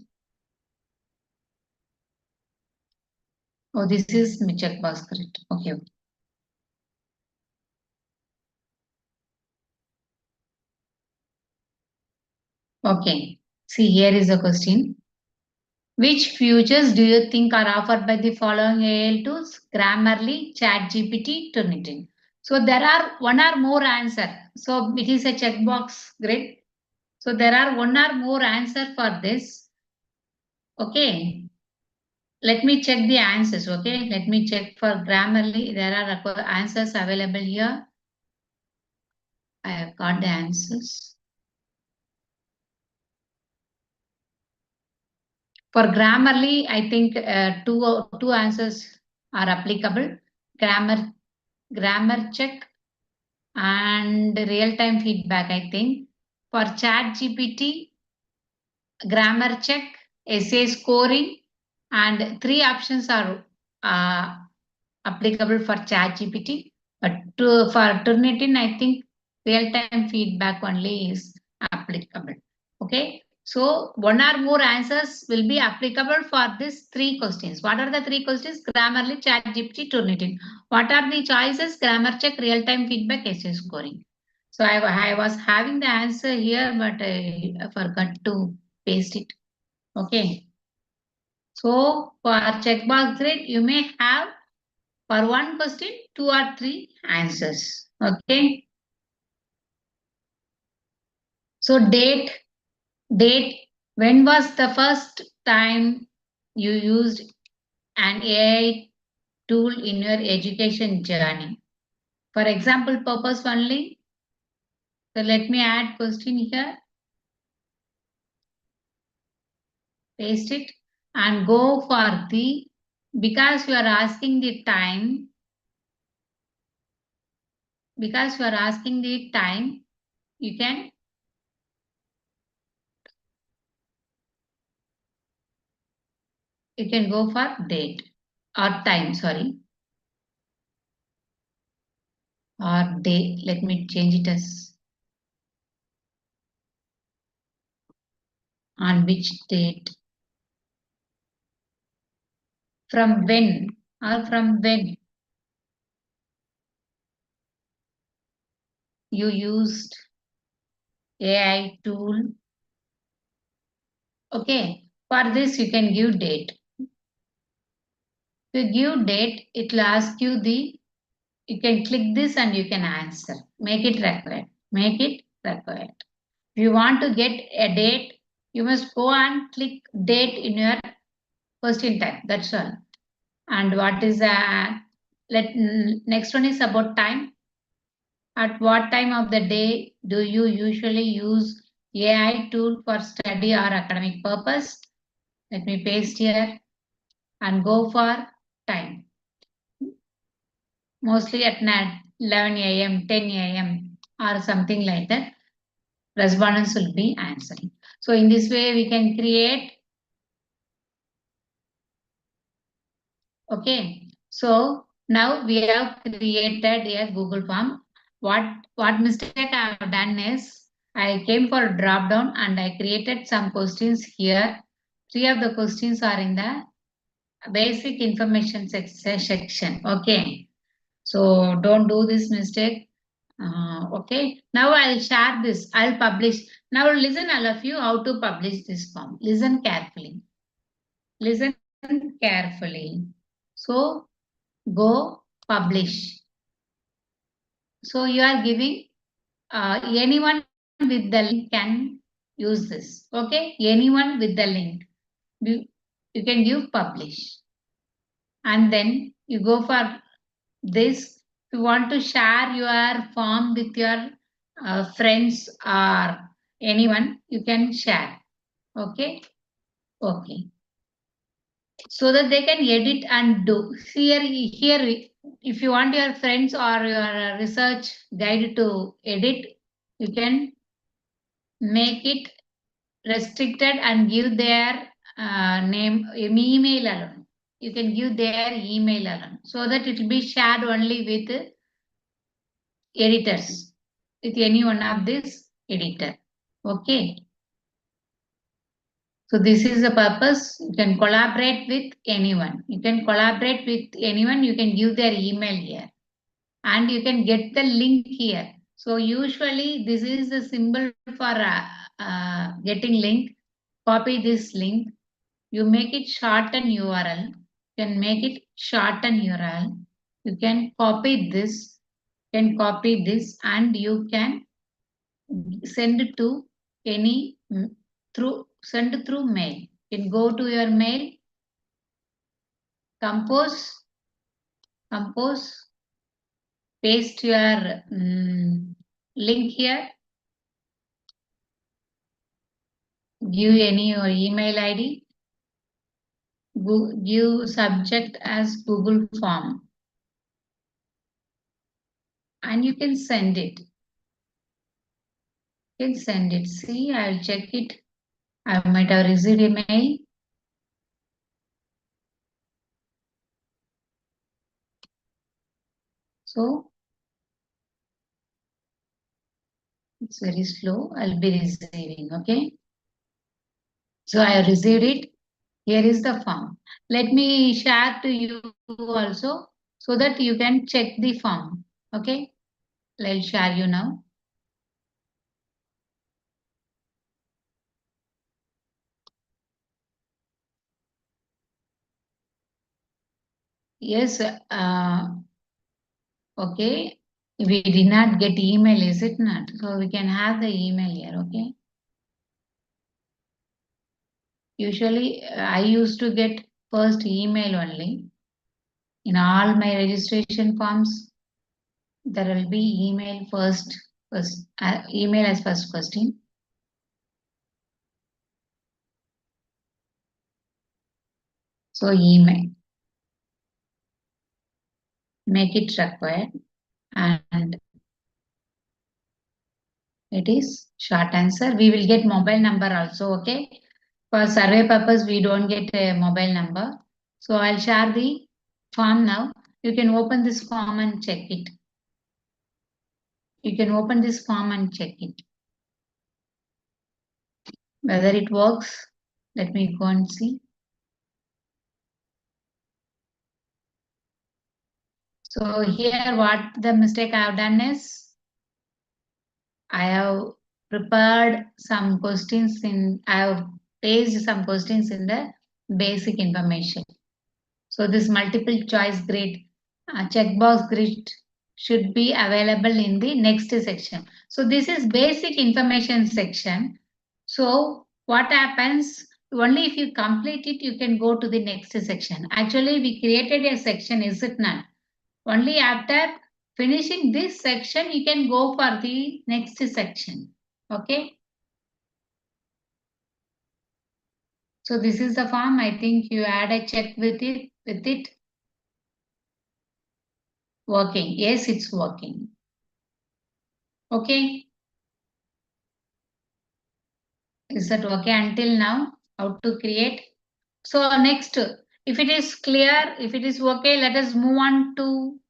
Oh, this is my checkbox, correct. Okay. Okay. See, here is the question. Which features do you think are offered by the following AI tools? Grammarly, ChatGPT, Turnitin. So there are one or more answer. So it is a checkbox grid. So there are one or more answer for this. Okay. Let me check the answers. Okay. Let me check for Grammarly. There are answers available here. I have got the answers. For Grammarly, I think two answers are applicable. Grammar check and real-time feedback, I think. For chat GPT, grammar check, essay scoring, and three options are uh, applicable for chat GPT. But for Turnitin, I think real-time feedback only is applicable. Okay. So one or more answers will be applicable for these three questions. What are the three questions? Grammarly, chat GPT, Turnitin. What are the choices? Grammar check, real-time feedback, essay scoring. So I was having the answer here, but I forgot to paste it. Okay. So for checkbox grade, you may have for one question, two or three answers. Okay. So date. When was the first time you used an AI tool in your education journey? For example purpose only. So let me add question here. Paste it and go for the, because you are asking the time, you can go for date or time, sorry, or day. Let me change it as on which date, from when, or from when you used AI tool. Okay, for this you can give date. To give date, it will ask you the, you can click this and you can answer. Make it required. Make it required. If you want to get a date, you must go and click date in your question type. That's all. And what is next one is about time. At what time of the day do you usually use AI tool for study or academic purpose? Let me paste here and go for time. Mostly at night, 11 a.m., 10 a.m. or something like that. Respondents will be answering. So in this way, we can create. Okay. So now we have created a Google form. What mistake I have done is I came for a drop down and I created some questions here. Three of the questions are in the basic information section. Okay. So don't do this mistake. Okay. Now I'll share this. I'll publish. Now listen all of you how to publish this form. Listen carefully. Listen carefully. So go publish. So you are giving anyone with the link can use this. Okay. Anyone with the link. You can give publish. And then you go for this. If you want to share your form with your friends or anyone, you can share. Okay. Okay. So that they can edit and do. Here, if you want your friends or your research guide to edit, you can make it restricted and give their name, email alone. You can give their email alone so that it will be shared only with editors, with any one of this editor. Okay. So this is the purpose. You can collaborate with anyone. You can collaborate with anyone. You can give their email here and you can get the link here. So usually this is the symbol for getting link. Copy this link. You make it shorten URL. You can make it shorten URL. You can copy this. You can copy this and you can send it to any send through mail. You can go to your mail, compose, paste your link here, give any your email ID, give subject as Google form, and you can send it. You can send it. See, I'll check it. I might have received a mail. So it's very slow. I'll be receiving. Okay. So I have received it. Here is the form. Let me share to you also so that you can check the form. Okay. I'll share you now. Yes. Okay. We did not get email, is it not? So we can have the email here. Okay. Usually I used to get first email only. In all my registration forms, there will be email first email as first question. So email, make it required, and it is short answer. We will get mobile number also. Okay. For survey purpose, we don't get a mobile number. So I'll share the form now. You can open this form and check it. You can open this form and check it. Whether it works, let me go and see. So here what the mistake I have done is, I have prepared some questions I have placed some questions in the basic information. So this multiple choice grid, checkbox grid should be available in the next section. So this is basic information section. So what happens, only if you complete it, you can go to the next section. Actually, we created a section, is it not? Only after finishing this section, you can go for the next section. Okay. So this is the form. I think you had a check with it. Working. Yes, it's working. Okay. Is that okay until now? How to create? So next, if it is clear, if it is okay, let us move on to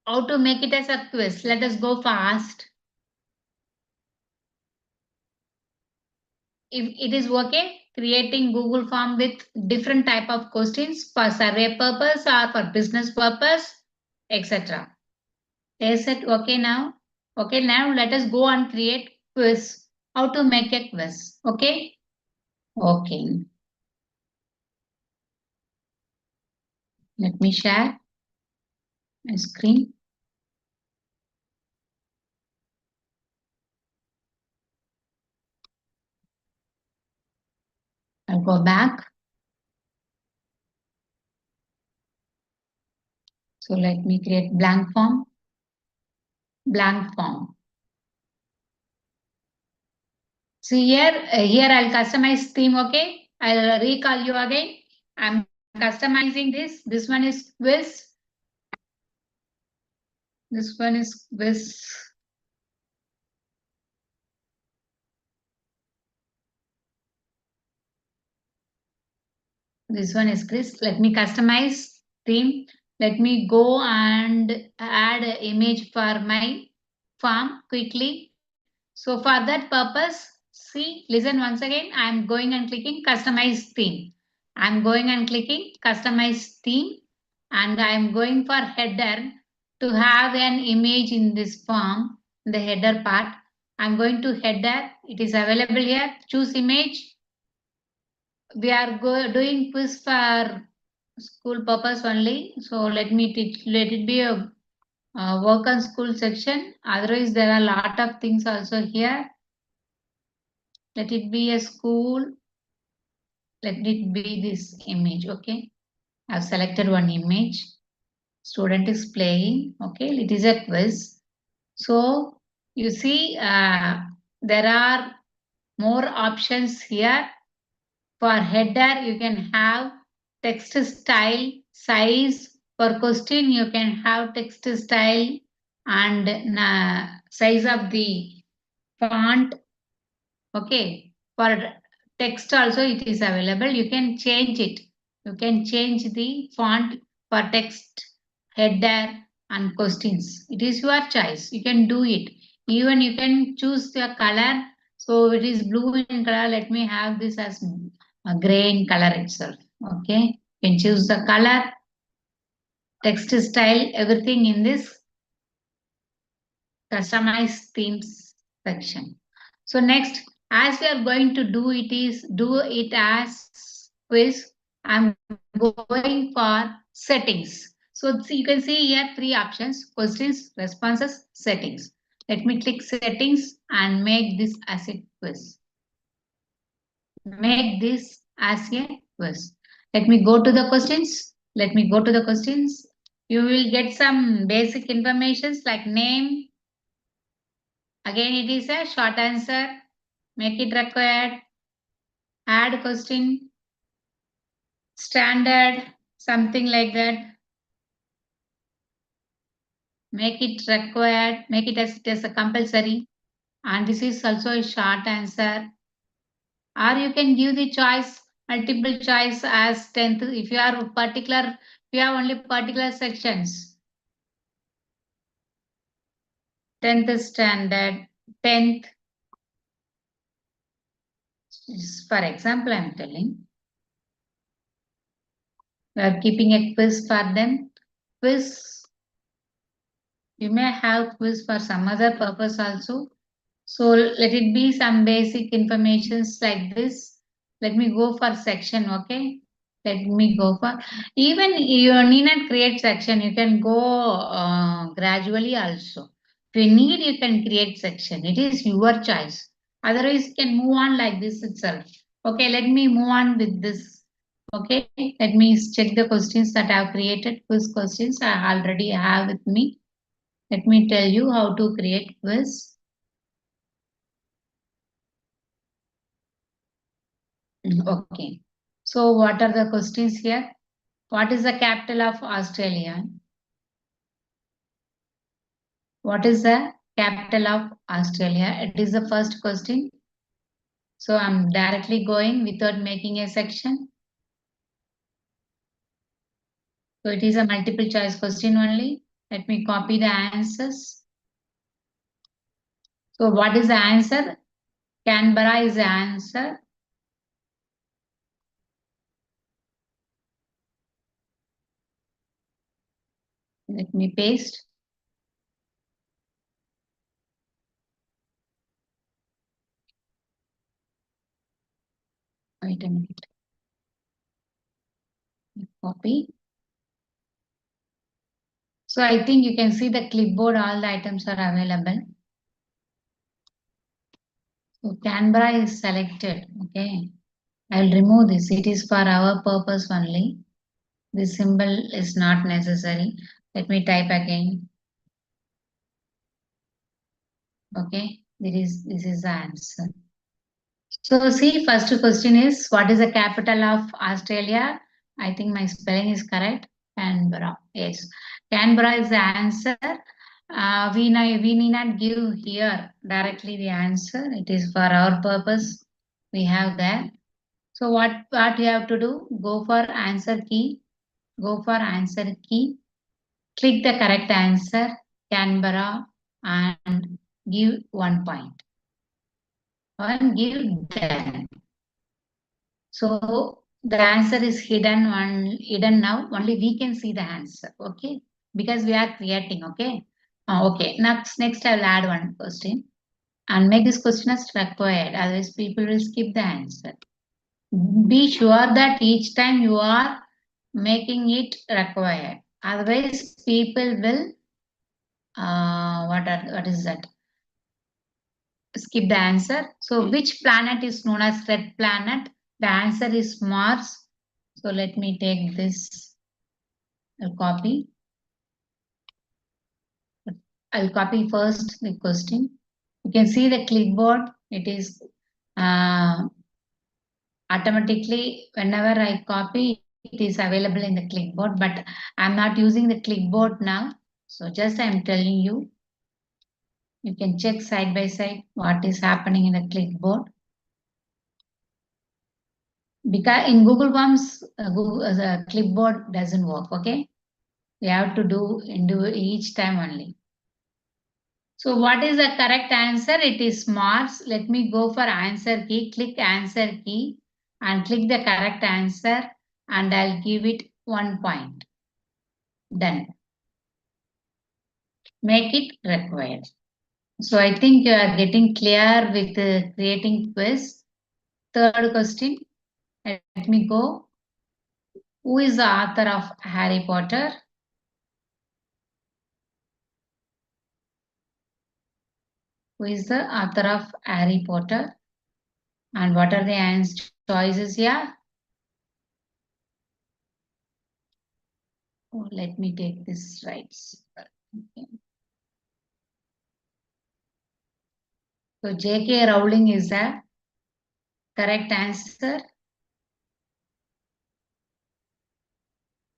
how to make it as a quiz. Let us go fast. If it is okay, creating Google form with different type of questions for survey purpose or for business purpose, etc. Is it okay now? Okay, now let us go and create quiz. How to make a quiz? Okay. Okay. Let me share my screen. I'll go back. So let me create blank form. Blank form. See here I'll customize theme. Okay. I'll recall you again. I'm customizing this. This one is quiz. This one is quiz. This one is quiz. Let me customize theme. Let me go and add an image for my farm quickly. So for that purpose, see, listen once again, I am going and clicking customize theme. I am going and clicking customize theme, and I am going for header to have an image in this form, the header part. I am going to header. It is available here. Choose image. We are doing quiz for school purpose only. So let me teach, let it be a work on school section. Otherwise, there are a lot of things also here. Let it be a school. Let it be this image. Okay. I've selected one image. Student is playing. Okay. It is a quiz. So you see, there are more options here. For header, you can have text style, size. For question, you can have text style and size of the font. Okay. For text also it is available. You can change it. You can change the font for text, header and questions. It is your choice. You can do it. Even you can choose the color. So it is blue in color. Let me have this as a gray in color itself. Okay. You can choose the color, text style, everything in this customize themes section. So next, as we are going to do it as quiz. I'm going for settings. So you can see here three options: questions, responses, settings. Let me click settings and make this as a quiz. Make this as a quiz. Let me go to the questions. Let me go to the questions. You will get some basic informations like name. Again, it is a short answer. Make it required. Add question. Standard. Something like that. Make it required. Make it as a compulsory. And this is also a short answer. Or you can give the choice, multiple choice as 10th. If you are particular, if you have only particular sections. 10th standard, 10th. For example, I am telling. We are keeping a quiz for them. Quiz. You may have quiz for some other purpose also. So let it be some basic informations like this. Let me go for section, okay? Let me go for, even you need not create section, you can go gradually also. If you need, you can create section. It is your choice. Otherwise, you can move on like this itself. Okay, let me move on with this. Okay, let me check the questions that I have created. Quiz questions I already have with me. Let me tell you how to create quiz. Okay. So what are the questions here? What is the capital of Australia? What is the capital of Australia? It is the first question. So I'm directly going without making a section. So it is a multiple choice question only. Let me copy the answers. So what is the answer? Canberra is the answer. Let me paste. Wait a minute. Copy. So I think you can see the clipboard, all the items are available. So Canberra is selected. Okay. I'll remove this. It is for our purpose only. This symbol is not necessary. Let me type again. Okay. This is the answer. So see, first question is, what is the capital of Australia? I think my spelling is correct. Canberra. Yes. Canberra is the answer. We need not give here directly the answer. It is for our purpose. We have that. So what you have to do? Go for answer key. Go for answer key. Click the correct answer, Canberra, and give 1 point. And give done. So the answer is hidden now. Only we can see the answer. Okay, because we are creating. Okay. Okay. Next I will add one question and make this question as required. Otherwise, people will skip the answer. Be sure that each time you are making it required. Otherwise, people will what is that? Skip the answer. So which planet is known as red planet? The answer is Mars. So let me take this. I'll copy. I'll copy first the question. You can see the clipboard. It is automatically whenever I copy, it is available in the clipboard. But I'm not using the clipboard now. So just I'm telling you. You can check side by side what is happening in the clipboard. Because in Google Forms, the clipboard doesn't work. Okay, we have to do each time only. So what is the correct answer? It is Mars. Let me go for answer key. Click answer key and click the correct answer and I'll give it 1 point. Done. Make it required. So I think you are getting clear with creating quiz. Third question. Let me go. Who is the author of Harry Potter? Who is the author of Harry Potter? And what are the choices here? Oh, let me take this right. Okay. So J.K. Rowling is the correct answer.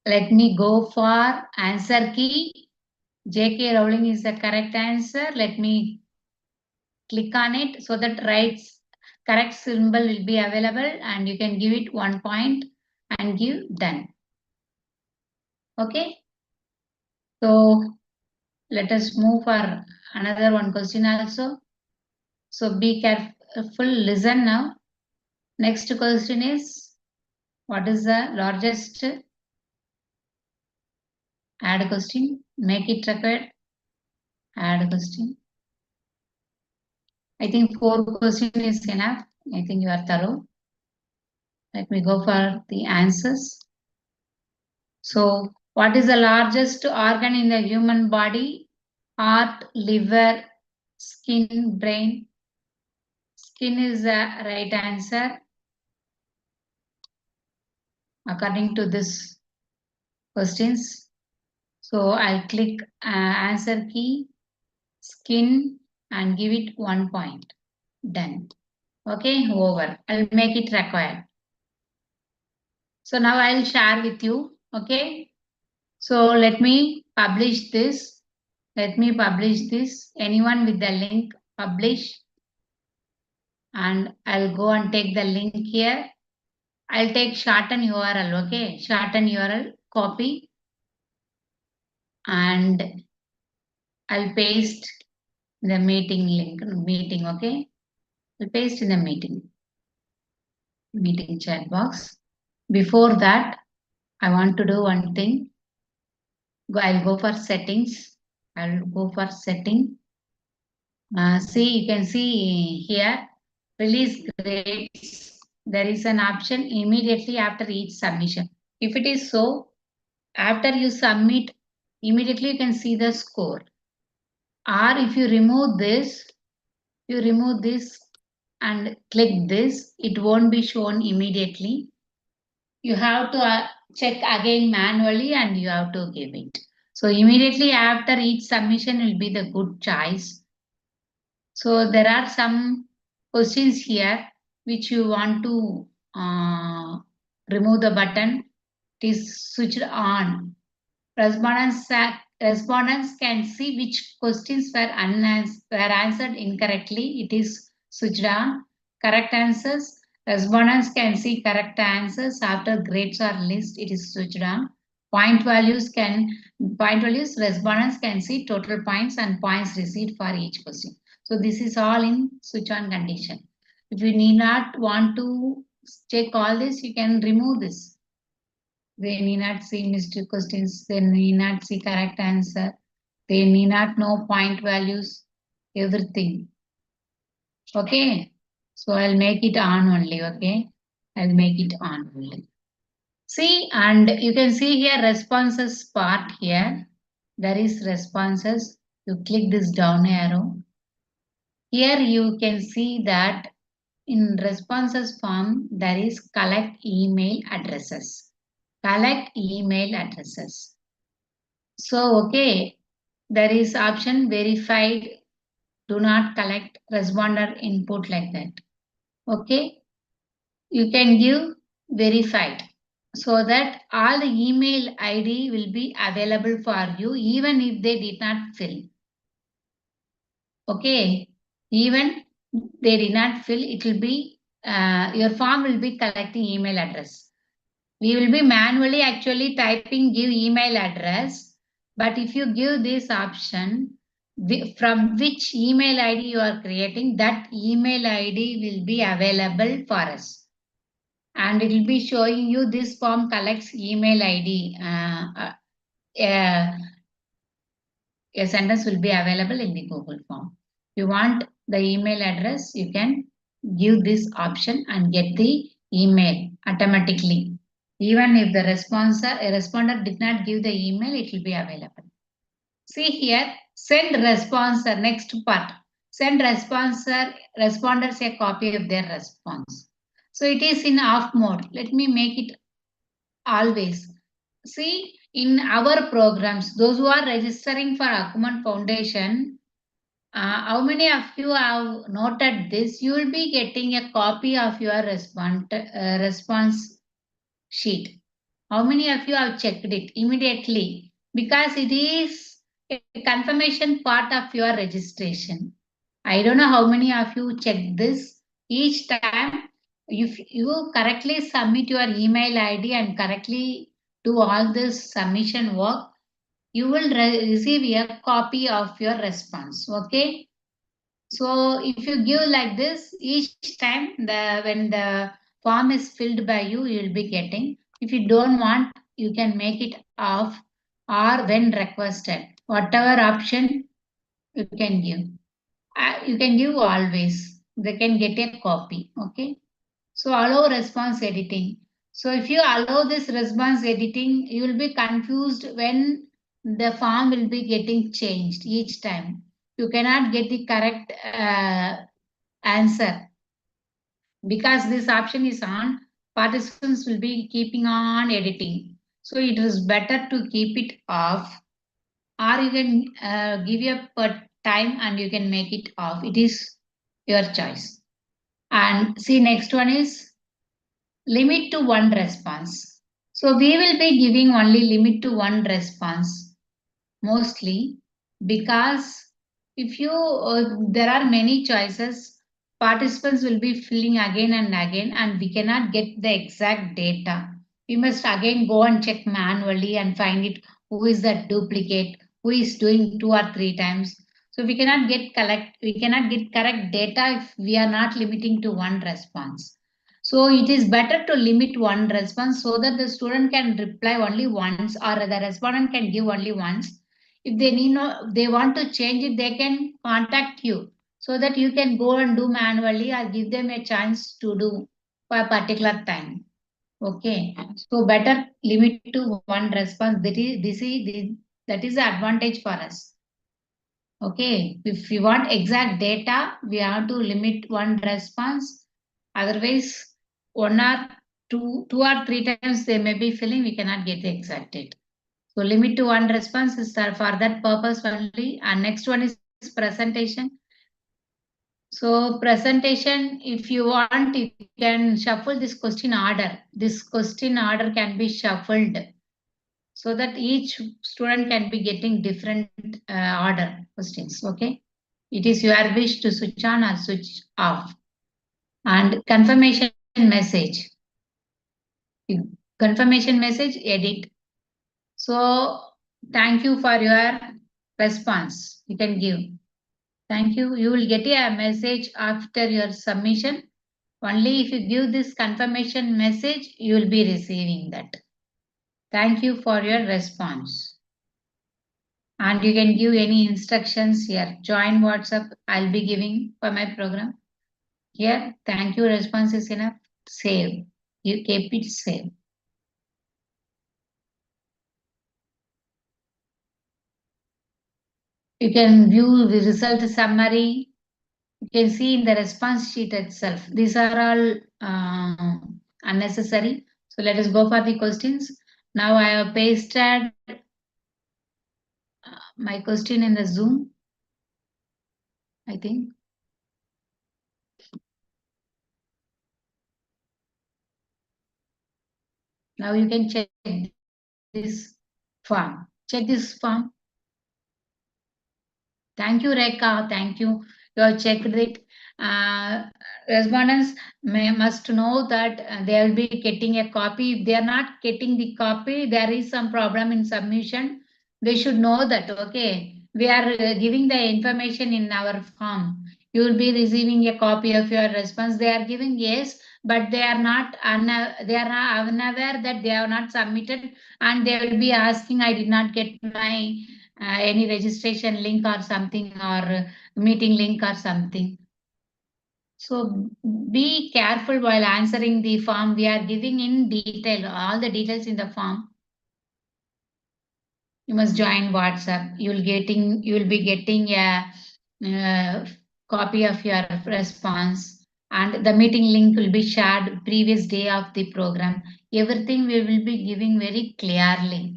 Let me go for answer key. J.K. Rowling is the correct answer. Let me click on it so that correct symbol will be available and you can give it 1 point and give done. Okay. So let us move for another one question also. So be careful, listen now. Next question is, what is the largest? Add question, make it required. Add question. I think 4 questions is enough. I think you are thorough. Let me go for the answers. So, what is the largest organ in the human body? Heart, liver, skin, brain. Skin is the right answer according to this questions. So, I'll click answer key, skin, and give it 1 point. Done. Okay, over. I'll make it required. So now I'll share with you. Okay. So let me publish this. Let me publish this. Anyone with the link, publish. And I'll go and take the link here. I'll take shorten URL. Okay. Shorten URL, copy. And I'll paste the meeting link. Meeting. Okay. I'll paste in the meeting chat box. Before that, I want to do one thing. I'll go for settings. I'll go for setting. See, you can see here, release grades. There is an option immediately after each submission. If it is so, after you submit, immediately you can see the score. Or if you remove this and click this, it won't be shown immediately. You have to check again manually and you have to give it. So immediately after each submission will be the good choice. So there are some questions here which you want to remove the button. It is switched on. Respondents can see which questions were answered incorrectly. It is switched on. Correct answers. Respondents can see correct answers after grades are listed. It is switched on. Point values respondents can see total points and points received for each question. So this is all in switch on condition. If you need not want to check all this, you can remove this. They need not see missed questions, they need not see correct answer, they need not know point values, everything. Okay. So I'll make it on only, okay? I'll make it on only. See, and you can see here responses part here. There is responses. You click this down arrow. Here you can see that in responses form, there is collect email addresses. Collect email addresses. So, okay, there is option verified, do not collect responder input like that. Okay, you can give verified so that all the email ID will be available for you even if they did not fill. Okay, even they did not fill, it will be your form will be collecting email address. We will be manually actually typing give email address, but if you give this option from which email ID you are creating, that email ID will be available for us. And it will be showing you this form collects email ID. A sentence will be available in the Google form. If you want the email address, you can give this option and get the email automatically. Even if the responder did not give the email, it will be available. See here, send responder, next part. Send responders a copy of their response. So it is in off mode. Let me make it always. See, in our programs, those who are registering for Akuman Foundation, how many of you have noted this? You will be getting a copy of your response sheet. How many of you have checked it immediately? Because it is a confirmation part of your registration. I don't know how many of you check this. Each time, if you correctly submit your email ID and correctly do all this submission work, you will receive a copy of your response. Okay. So if you give like this, each time when the form is filled by you, you will be getting. If you don't want, you can make it off or when requested. Whatever option you can give. You can give always. They can get a copy. Okay. So allow response editing. So if you allow this response editing, you will be confused when the form will be getting changed each time. You cannot get the correct answer because this option is on. Participants will be keeping on editing. So it is better to keep it off, or you can give a per time and you can make it off. It is your choice. And see, next one is limit to one response. So we will be giving only limit to one response mostly because if you there are many choices, participants will be filling again and again and we cannot get the exact data. We must again go and check manually and find it who is that duplicate, who is doing 2 or 3 times. So we cannot get correct data if we are not limiting to one response. So it is better to limit one response so that the student can reply only once or the respondent can give only once. If they need they want to change it, they can contact you so that you can go and do manually or give them a chance to do for a particular time. Okay, so better limit to one response. That is the advantage for us. Okay, if we want exact data, we have to limit one response. Otherwise, 1 or 2 or 3 times they may be filling, we cannot get the exact data. So limit to one response is for that purpose only. And next one is presentation. So presentation, if you want, you can shuffle this question order. This question order can be shuffled so that each student can be getting different order questions. Okay. It is your wish to switch on or switch off. And confirmation message. Confirmation message, edit. So thank you for your response. You can give. Thank you. You will get a message after your submission. Only if you give this confirmation message, you will be receiving that. Thank you for your response. And you can give any instructions here. Join WhatsApp. I'll be giving for my program. Here, thank you. Response is enough. Save. You keep it save. You can view the result summary. You can see in the response sheet itself. These are all unnecessary. So let us go for the questions. Now I have pasted my question in the Zoom, I think. Now you can check this form. Check this form. Thank you, Rekha. Thank you. You have checked it. Respondents must know that they will be getting a copy. If they are not getting the copy, there is some problem in submission. They should know that, okay, we are giving the information in our form. You will be receiving a copy of your response. They are giving yes, but they are not unaware that they have not submitted, and they will be asking, I did not get my any registration link or something, or meeting link or something. So be careful while answering the form. We are giving in detail, all the details in the form. You must join WhatsApp. You will be getting a copy of your response, and the meeting link will be shared previous day of the program. Everything we will be giving very clearly.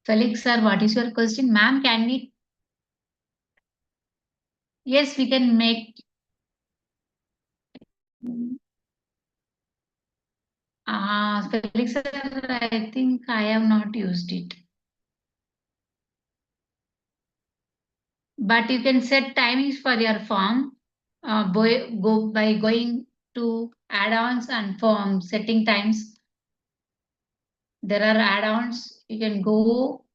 Felix sir, what is your question? Ma'am, can we? Yes, we can make. Felix sir, I think I have not used it. But you can set timings for your form by going to add-ons and form setting times. There are add-ons. You can go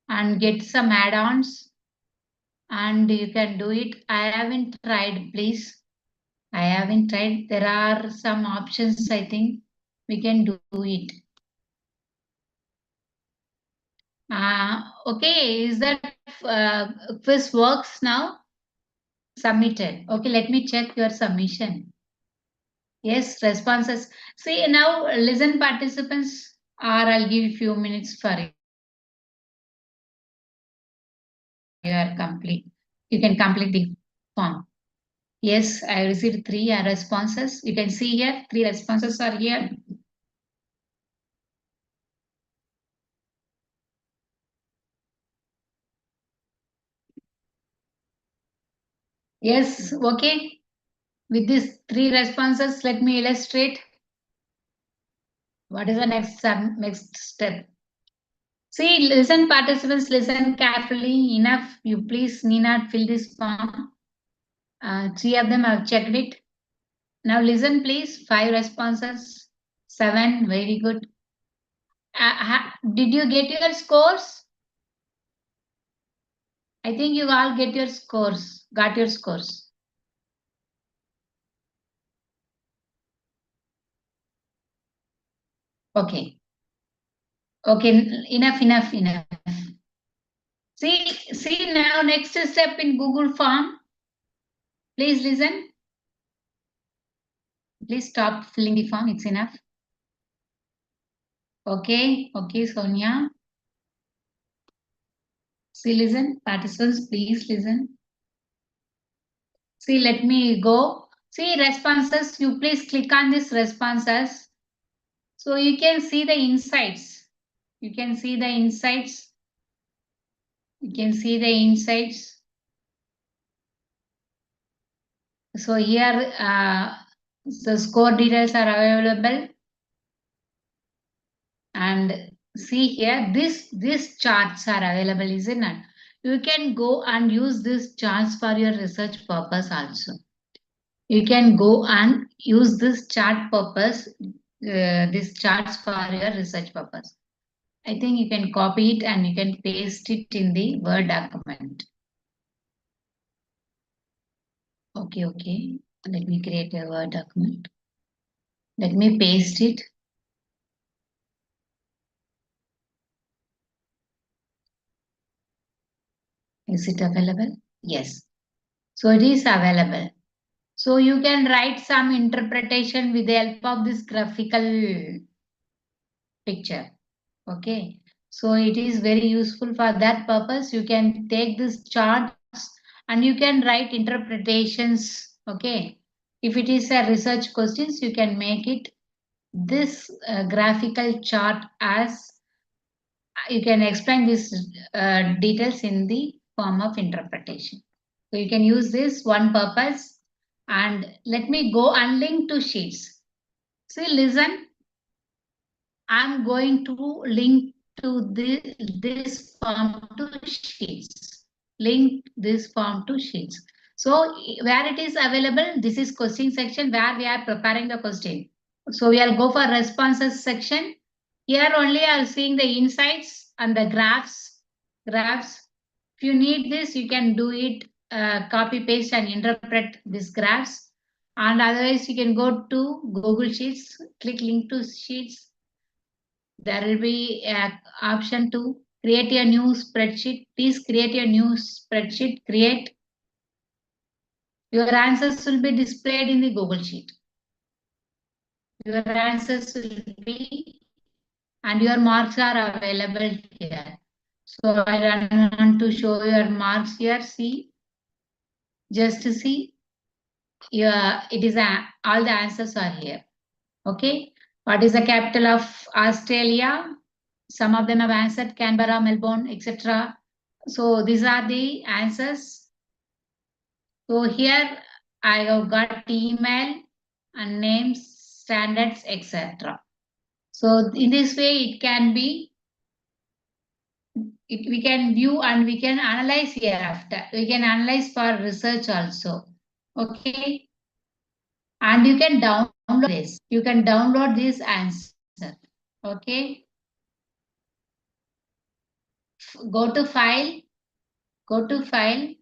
and get some add-ons and you can do it. I haven't tried, please. I haven't tried. There are some options, I think. We can do it. Okay, is that quiz works now? Submitted. Okay, let me check your submission. Yes, responses. See, now listen participants, or I'll give few minutes for your complete. You can complete the form. Yes, I received three responses. You can see here, three responses are here. Yes, okay. With these three responses, let me illustrate. What is the next step? See, listen participants, listen carefully. Enough, you please need not fill this form. Three of them I've checked it. Now listen please, five responses, seven, very good. Did you get your scores? I think you all got your scores. Okay. Okay, enough. See now next step in Google Form. Please listen. Please stop filling the form, it's enough. Okay, Sonia. See, listen, participants, please listen. See, let me go. See, responses, you please click on this responses. So you can see the insights. You can see the insights. So here, the score details are available. And see here, these charts are available, isn't it? You can go and use these charts for your research purpose also. You can go and use this chart purpose, these charts for your research purpose. I think you can copy it and you can paste it in the Word document. Okay. Let me create a Word document. Let me paste it. Is it available? Yes. So it is available. So you can write some interpretation with the help of this graphical picture. Okay. So it is very useful for that purpose. You can take this charts and you can write interpretations. Okay. If it is a research questions, you can make it this graphical chart as you can explain these details in the form of interpretation. So you can use this one purpose and let me go and link to sheets. See, listen, I'm going to link to this form to sheets. Link this form to sheets. So where it is available, this is question section where we are preparing the question. So we'll go for responses section. Here only are seeing the insights and the graphs. If you need this, you can do it, copy paste and interpret these graphs. And otherwise, you can go to Google Sheets, click link to Sheets. There will be an option to create a new spreadsheet. Please create a new spreadsheet. Create. Your answers will be displayed in the Google Sheet. Your answers will be and your marks are available here. So I don't want to show your marks here. See, just to see, it is all the answers are here. Okay. What is the capital of Australia? Some of them have answered Canberra, Melbourne, etc. So these are the answers. So here I have got email and names, standards, etc. So in this way, it can be we can view and we can analyze hereafter. We can analyze for research also. Okay. And you can download this. You can download this answer. Okay. Go to file. Go to file.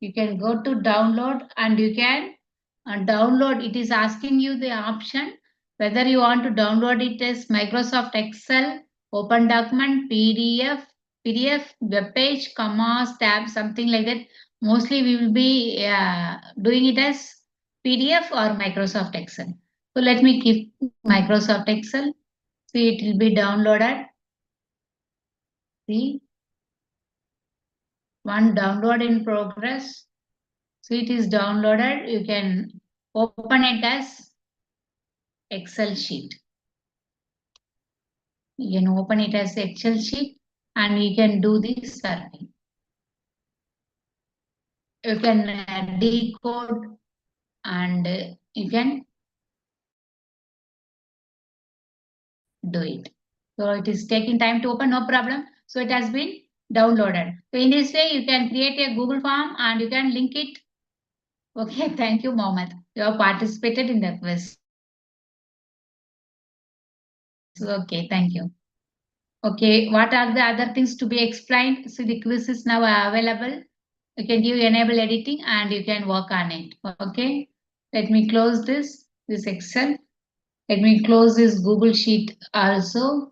You can go to download and you can download. It is asking you the option whether you want to download it as Microsoft Excel, Open Document, PDF, web page, commas, tab, something like that. Mostly we will be doing it as PDF or Microsoft Excel. So let me keep Microsoft Excel. See, it will be downloaded. See, one download in progress. So it is downloaded. You can open it as Excel sheet. You can open it as Excel sheet and you can do the survey. You can decode and you can do it. So it is taking time to open, no problem. So it has been downloaded. So in this way, you can create a Google form and you can link it. Okay, thank you, Mohammed. You have participated in the quiz. Okay, thank you. Okay, what are the other things to be explained? So the quiz is now available. You can give enable editing and you can work on it. Okay, let me close this Excel. Let me close this Google Sheet also.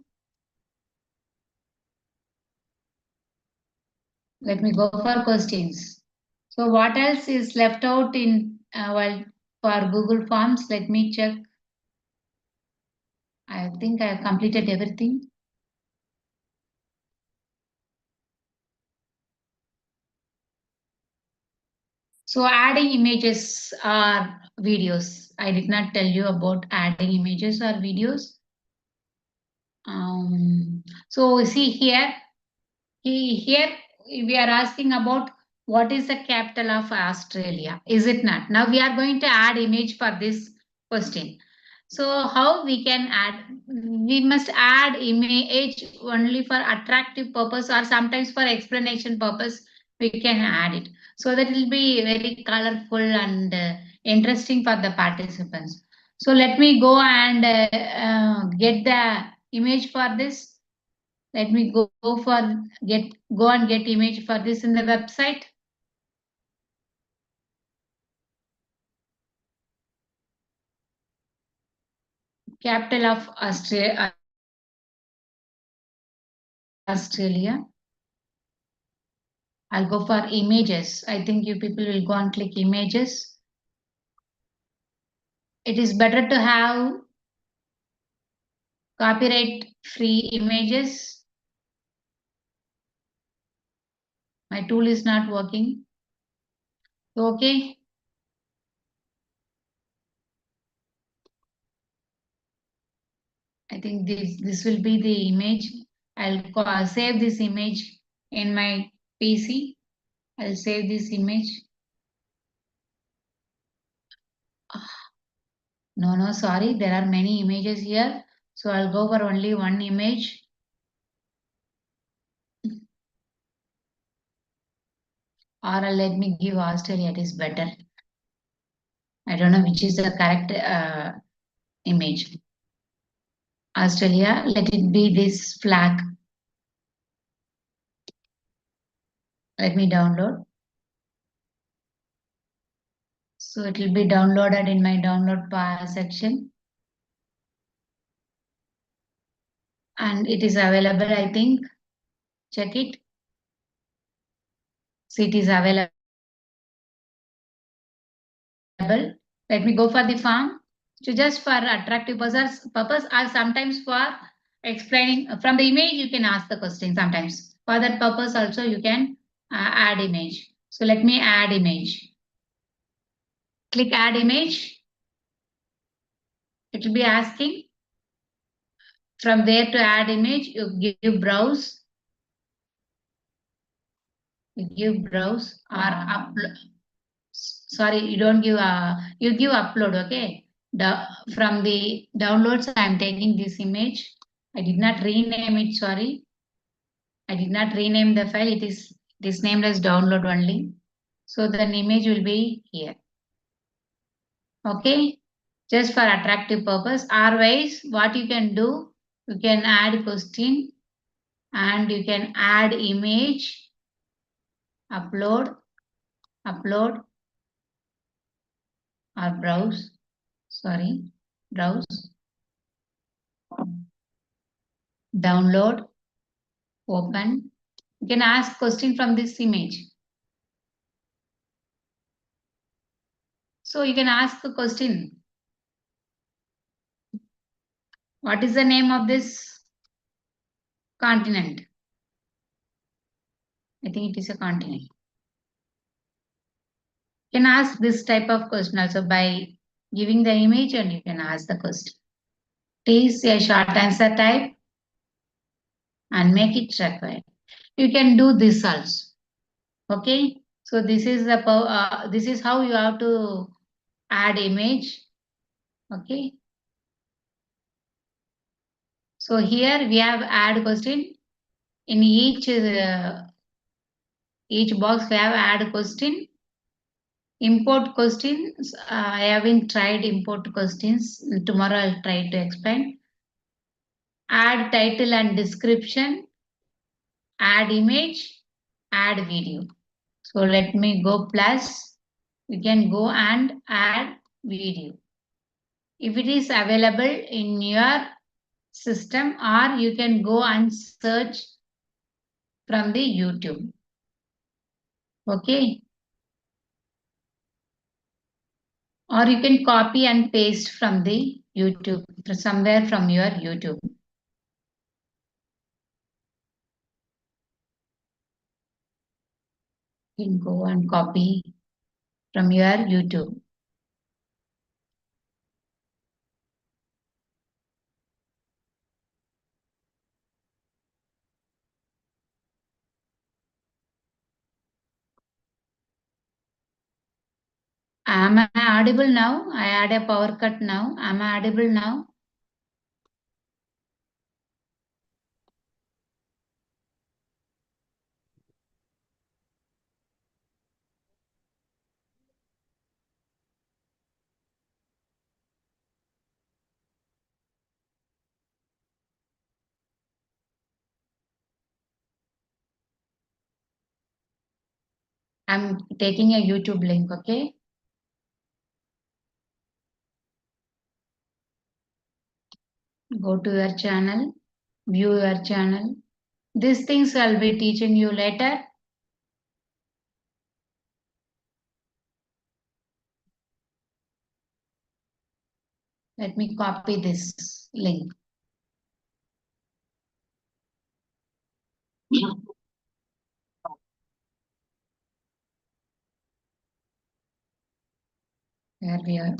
Let me go for questions. So what else is left out in for Google Forms? Let me check. I think I have completed everything. So adding images or videos. I did not tell you about adding images or videos. So see here, here we are asking about what is the capital of Australia, is it not? Now we are going to add image for this question. So how we can add? We must add image only for attractive purpose or sometimes for explanation purpose. We can add it so that it will be very colorful and interesting for the participants. So let me go and get the image for this. Let me go and get image for this in the website. Capital of Australia. I'll go for images. I think you people will go and click images. It is better to have copyright free images. My tool is not working. Okay. I think this will be the image. I'll save this image in my PC. I'll save this image. No, sorry. There are many images here. So I'll go for only one image. Or let me give Australia. It is better. I don't know which is the correct image. Australia, let it be this flag. Let me download. So it will be downloaded in my download section. And it is available, I think. Check it. So it is available. Let me go for the form. So just for attractive purpose or sometimes for explaining from the image, you can ask the question sometimes. For that purpose also you can add image. So let me add image. Click add image. It will be asking from there to add image. You give browse. You give browse or upload. Sorry, you don't give you give upload. Okay. From the downloads, I am taking this image. I did not rename it. Sorry, I did not rename the file. It is named as download only. So the image will be here. Okay, just for attractive purpose. Otherwise, what you can do, you can add question and you can add image, upload, or browse. Sorry, browse, download, open. You can ask question from this image. So you can ask a question. What is the name of this continent? I think it is a continent. You can ask this type of question also by giving the image and you can ask the question. Please a short answer type and make it required. You can do this also. Okay. So this is this is how you have to add image. Okay. So here we have add question. In each box we have add question. Import questions. I haven't tried import questions. Tomorrow I'll try to explain. Add title and description. Add image. Add video. So let me go plus. You can go and add video. If it is available in your system or you can go and search from the YouTube. Okay. Or you can copy and paste from the YouTube, somewhere from your YouTube. You can go and copy from your YouTube. Am I audible now? I had a power cut now. Am I audible now? I'm taking a YouTube link, okay? Go to your channel, view your channel. These things I'll be teaching you later. Let me copy this link. Here we are.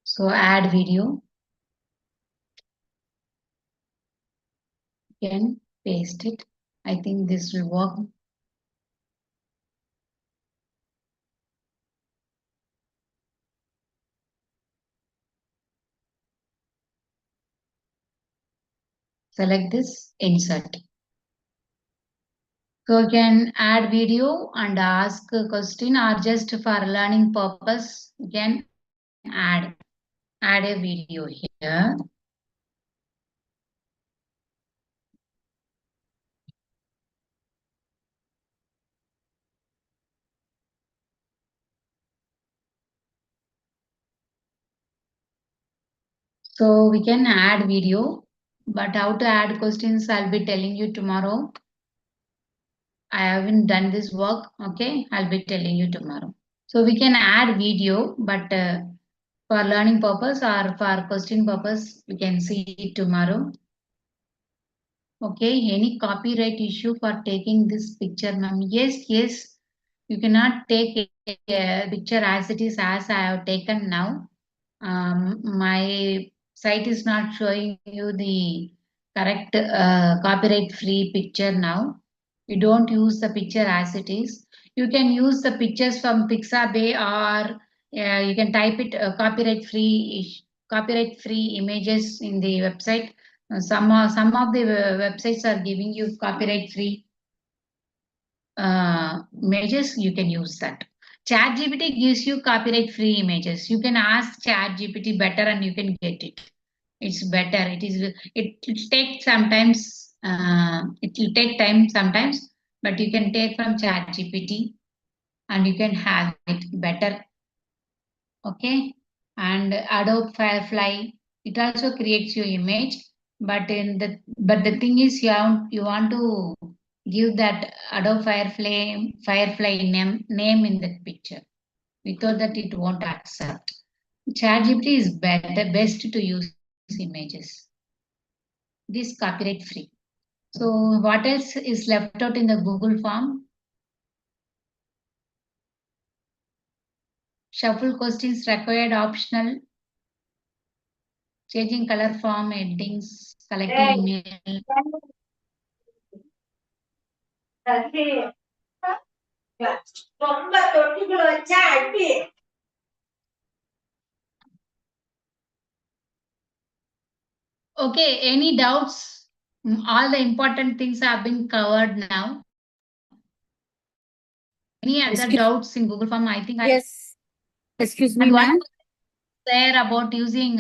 So add video. You can paste it. I think this will work. Select this, insert. So you can add video and ask a question, or just for learning purpose, you can add a video here. So we can add video, but how to add questions I'll be telling you tomorrow. I haven't done this work, okay? I'll be telling you tomorrow. So we can add video, but for learning purpose or for question purpose, we can see it tomorrow. Okay, any copyright issue for taking this picture, ma'am? Yes. You cannot take a picture as it is as I have taken now. My site is not showing you the correct copyright free picture now. You don't use the picture as it is. You can use the pictures from Pixabay, or you can type it copyright free images in the website. Some of the websites are giving you copyright free images. You can use that. ChatGPT gives you copyright free images. You can ask ChatGPT better and you can get it. It's better. It takes sometimes it will take time sometimes, but you can take from ChatGPT and you can have it better. Okay. And Adobe Firefly, it also creates your image, but the thing is you want to give that Adobe Firefly name in that picture. Without that, it won't accept. ChatGPT is best to use images. This copyright free. So what else is left out in the Google form? Shuffle questions required optional. Changing color form, headings, collecting email. Okay, any doubts? All the important things have been covered now. Any other Excuse, doubts in Google Form? I think yes. Excuse me, and what ma'am. there about using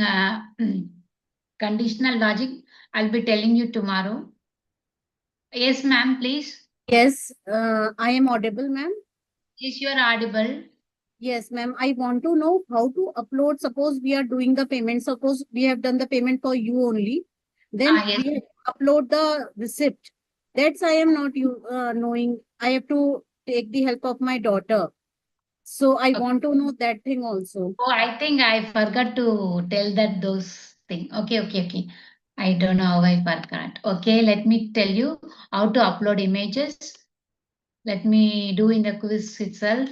conditional logic, I'll be telling you tomorrow. Yes, ma'am, please. Yes, I am audible, ma'am. Yes, you are audible. Yes, ma'am. I want to know how to upload. Suppose we are doing the payment. Suppose we have done the payment for you only. Then Yes. we have to upload the receipt. That's I am not knowing. I have to take the help of my daughter. So I want to know that thing also. Oh, I think I forgot to tell that those thing. Okay. I don't know how I forgot. Okay, let me tell you how to upload images. Let me do in the quiz itself.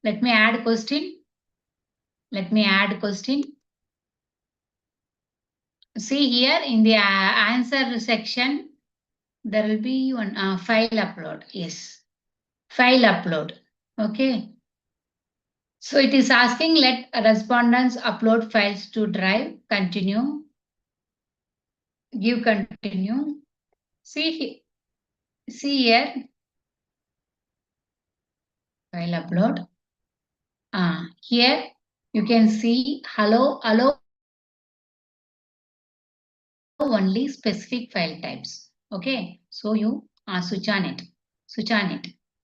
Let me add question. See here in the answer section, there will be one file upload. Yes, file upload. Okay. So it is asking let respondents upload files to Drive. Continue. Give continue. See here, file upload. Here you can see allow only specific file types. Okay, so you switch on it.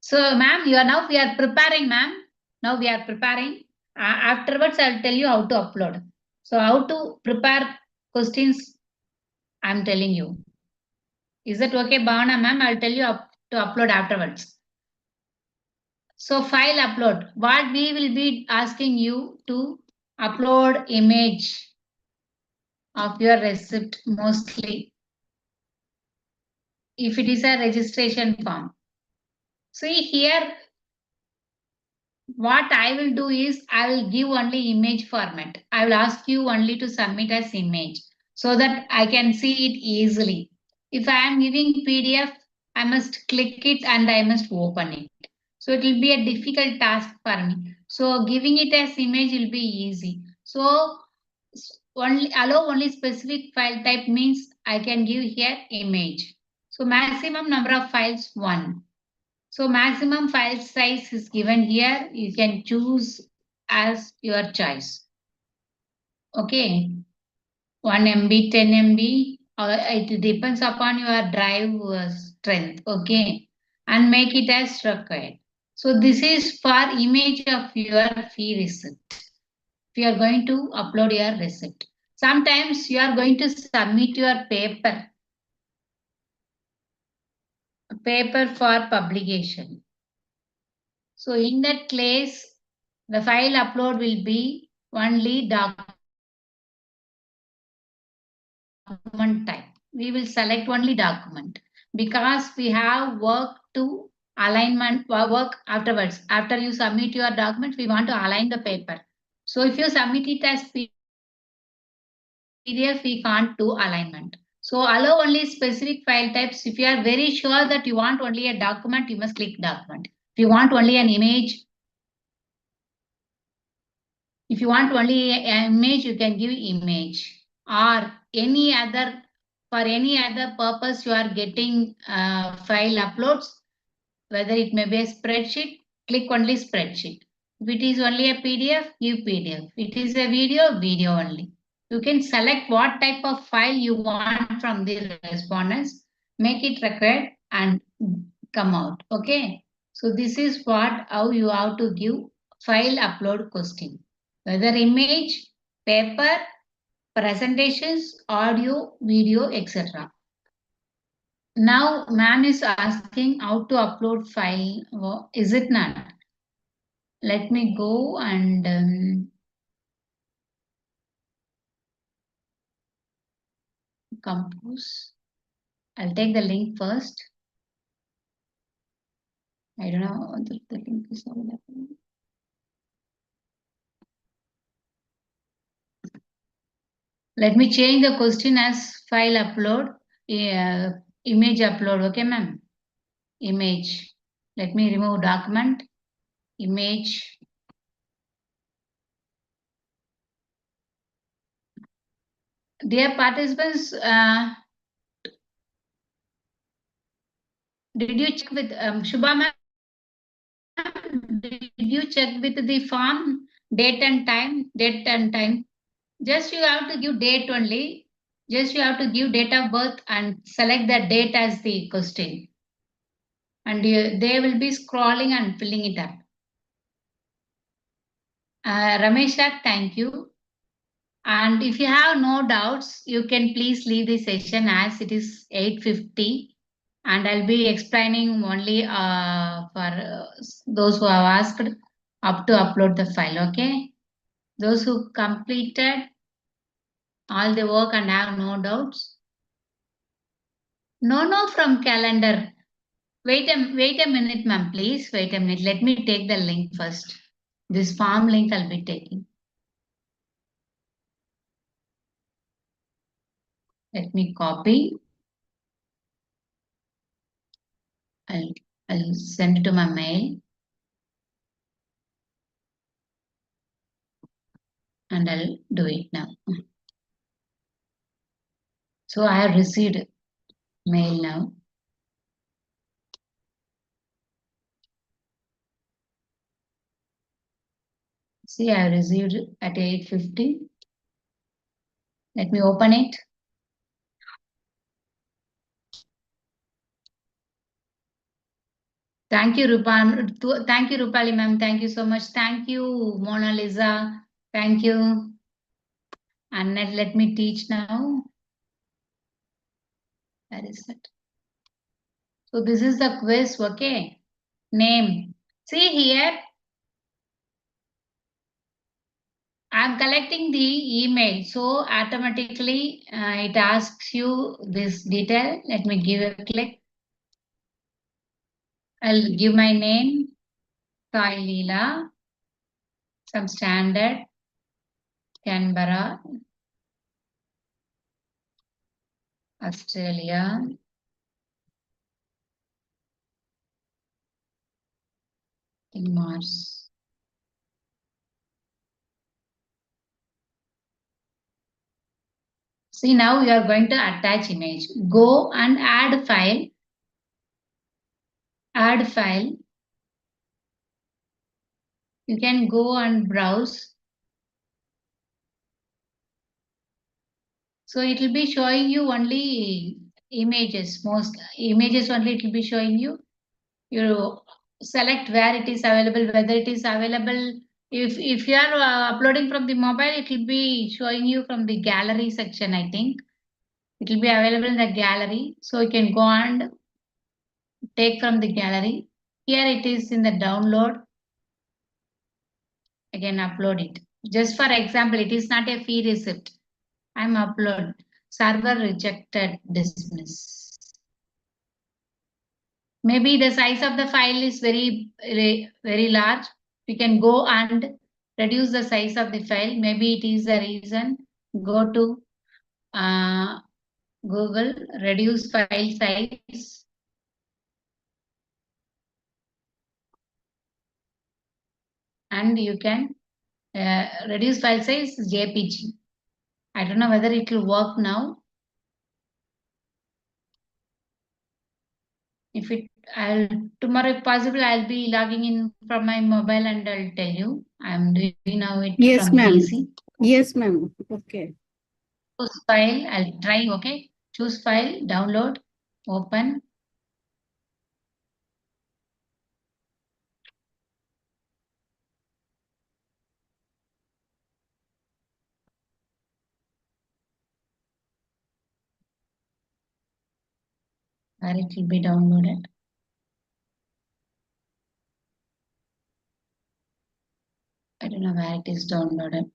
So, ma'am, we are preparing, ma'am. Now we are preparing. Afterwards, I'll tell you how to upload. So, how to prepare questions, I'm telling you. Is that okay, Bhavana, ma'am? I'll tell you to upload afterwards. So, file upload. What we will be asking you to upload image of your receipt mostly. If it is a registration form. See here, what I will do is I will give only image format. I will ask you only to submit as image so that I can see it easily. If I am giving PDF, I must click it and I must open it. So it will be a difficult task for me. So giving it as image will be easy. So only allow only specific file type means I can give here image. So maximum number of files 1. So maximum file size is given here. You can choose as your choice. Okay. 1 MB, 10 MB, it depends upon your drive strength. Okay. And make it as required. So this is for image of your fee receipt. If you are going to upload your receipt. Sometimes you are going to submit your paper for publication. So in that case, the file upload will be only document type. We will select only document because we have work to alignment work afterwards. After you submit your document, we want to align the paper. So if you submit it as PDF, we can't do alignment. So allow only specific file types. If you are very sure that you want only a document, you must click document. If you want only an image, if you want only an image, you can give image or any other, for any other purpose you are getting file uploads, whether it may be a spreadsheet, click only spreadsheet. If it is only a PDF, give PDF. If it is a video only. You can select what type of file you want from the respondents, make it required and come out. Okay. So this is how you have to give file upload question. Whether image, paper, presentations, audio, video, etc. Now, ma'am is asking how to upload file. Is it not? Let me go and compose. I'll take the link first. I don't know whether the link is available. Let me change the question as file upload, image upload. Okay, ma'am. Image. Let me remove document, image. Dear participants, did you check with Shubha ma'am? Did you check with the form date and time? Just you have to give date only. Just you have to give date of birth and select the date as the question. And they will be scrolling and filling it up. Ramesha, thank you. And if you have no doubts, you can please leave the session as it is 8:50. And I'll be explaining only for those who have asked up to upload the file. Okay. Those who completed all the work and have no doubts. No, from calendar. Wait a minute, ma'am, please. Wait a minute. Let me take the link first. This form link I'll be taking. Let me copy. I'll send it to my mail. And I'll do it now. So I have received mail now. See, I have received at 8:50. Let me open it. Thank you, Thank you, Rupali ma'am. Thank you so much. Thank you, Mona Lisa. Thank you. And let me teach now. Where is it? So this is the quiz, okay? Name. See here, I'm collecting the email. So automatically it asks you this detail. Let me give a click. I'll give my name, Saileela, some standard, Canberra, Australia. In Mars. See, now you are going to attach image. Go and add file. Add file. You can go and browse. So it will be showing you only images. Most images only it will be showing you. You select where it is available, whether it is available. If you are uploading from the mobile, it will be showing you from the gallery section, I think. It will be available in the gallery. So you can go and take from the gallery. Here it is in the download. Again, upload it. Just for example, it is not a fee receipt. I'm upload. Server rejected, dismiss. Maybe the size of the file is very large. We can go and reduce the size of the file. Maybe it is the reason. Go to Google, reduce file size. And you can reduce file size JPG. I don't know whether it will work now. If it, I'll tomorrow if possible, I'll be logging in from my mobile and I'll tell you. I'm doing now it Yes, from ma'am. PC. Yes, ma'am. Okay. Choose file, I'll try, okay? Choose file, download, open. Where it will be downloaded. I don't know where it is downloaded.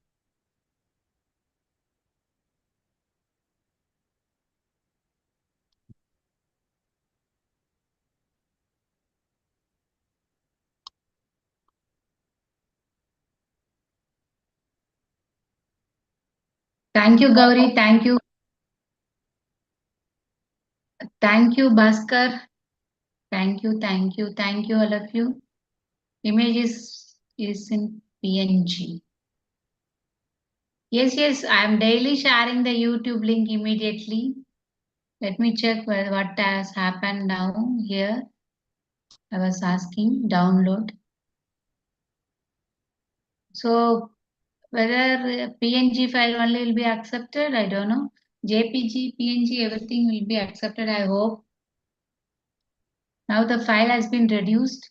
Thank you, Gauri. Thank you. Thank you, Bhaskar. Thank you, thank you, thank you, all of you. Image is in PNG. Yes, I'm daily sharing the YouTube link immediately. Let me check what has happened now here. I was asking download. So whether PNG file only will be accepted, I don't know. JPG, PNG, everything will be accepted, I hope. Now the file has been reduced.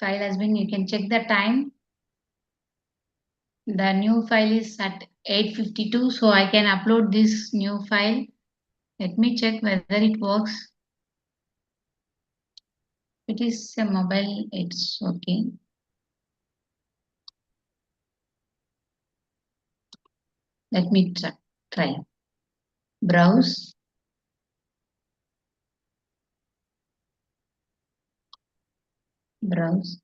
File has been, you can check the time. The new file is at 8:52, so I can upload this new file. Let me check whether it works. It is a mobile, it's okay. Let me try. Browse. Browse.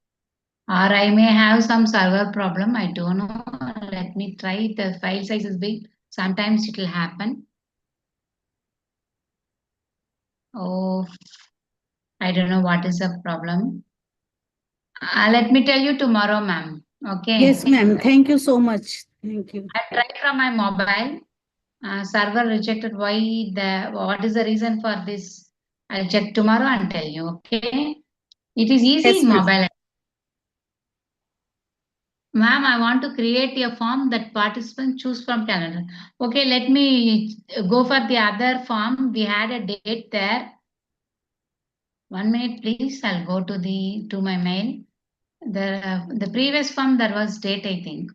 Or I may have some server problem, I don't know. Let me try. The file size is big. Sometimes it will happen. Oh, I don't know what is the problem. Let me tell you tomorrow, ma'am. Okay. Yes, ma'am. Thank you so much. Thank you. I'll try from my mobile. Server rejected. What is the reason for this? I'll check tomorrow and tell you. Okay. It is easy Yes, in ma'am. mobile. Ma'am, I want to create a form that participants choose from calendar. Okay, let me go for the other form. We had a date there. 1 minute, please. I'll go to my mail. The previous form there was date, I think.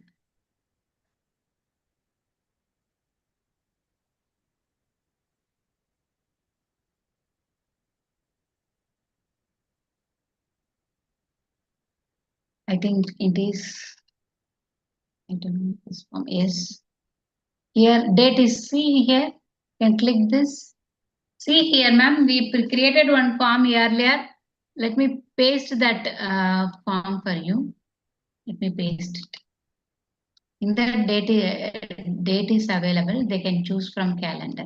I think it is. I don't know this form. Yes. Here date is, see here. You can click this. See here, ma'am. We created one form earlier. Let me paste that form for you. Let me paste it. In the date is available. They can choose from calendar.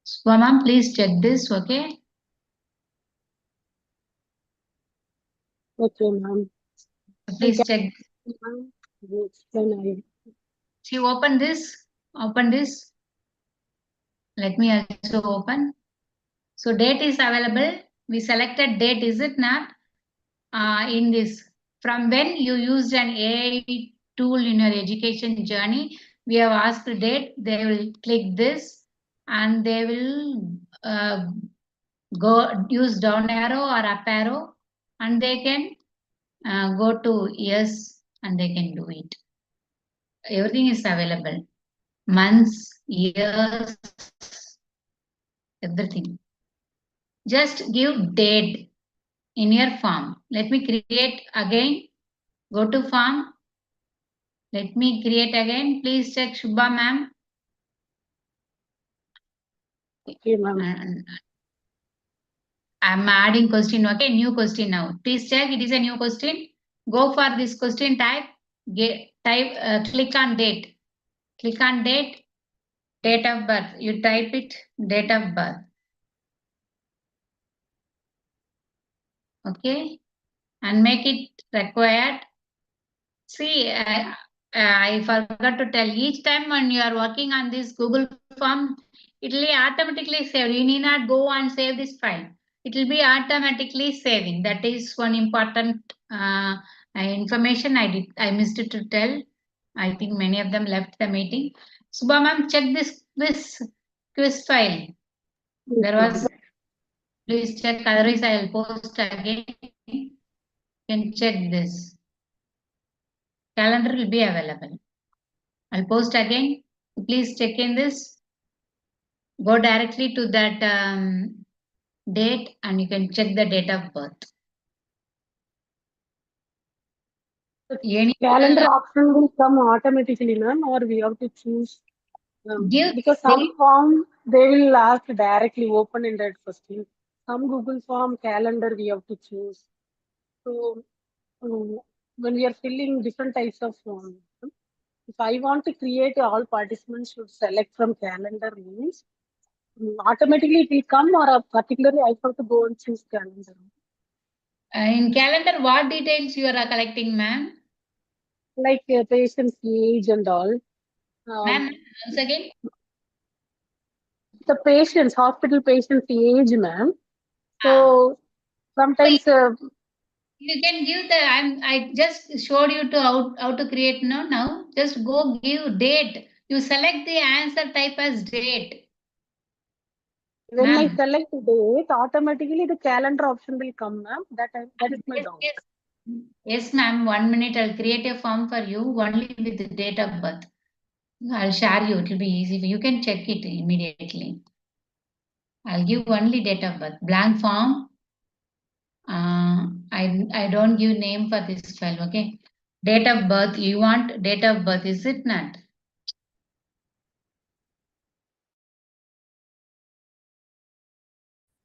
So, ma'am, please check this. Okay. Okay, ma'am. Please check. Ma'am, then See, open this. Open this. Let me also open. So date is available. We selected date, is it not? In this, from when you used an AI tool in your education journey, we have asked the date. They will click this, and they will go use down arrow or up arrow, and they can go to yes, and they can do it. Everything is available. Months, years, everything. Just give date in your form. Let me create again. Go to form. Let me create again. Please check Shubha ma'am. okay, ma'am. And I'm adding question. Okay, new question now. Please check. It is a new question. Go for this question type. Click on date. Click on date. Date of birth. You type it. Date of birth. Okay, and make it required. See, I forgot to tell, each time when you are working on this Google form, it will be automatically save. You need not go and save this file. It will be automatically saving. That is one important information I missed to tell. I think many of them left the meeting. Subha ma'am, check this quiz file. There was, please check. Otherwise, I will post again. You can check this. Calendar will be available. I'll post again. Please check in this. Go directly to that date, and you can check the date of birth. Any Calendar option will come automatically, ma'am, or we have to choose. give Because some form they will ask directly open ended question. Some Google form calendar we have to choose. So when we are filling different types of form, if I want to create all participants should select from calendar means automatically it will come, or particularly I have to go and choose calendar. in calendar, what details you are collecting, ma'am? Like patient's age and all. Ma'am, once again. The patient's hospital patient's age, ma'am. Ah. So sometimes You can give the, I just showed you to how to create now. Just go give date. You select the answer type as date. when I Ma'am. select date, automatically the calendar option will come, ma'am. That is my Yes, doubt. yes. Yes, ma'am. 1 minute. I'll create a form for you only with the date of birth. I'll share you. It will be easy. You can check it immediately. I'll give only date of birth. Blank form. I don't give name for this file. Okay. Date of birth. You want date of birth, is it not?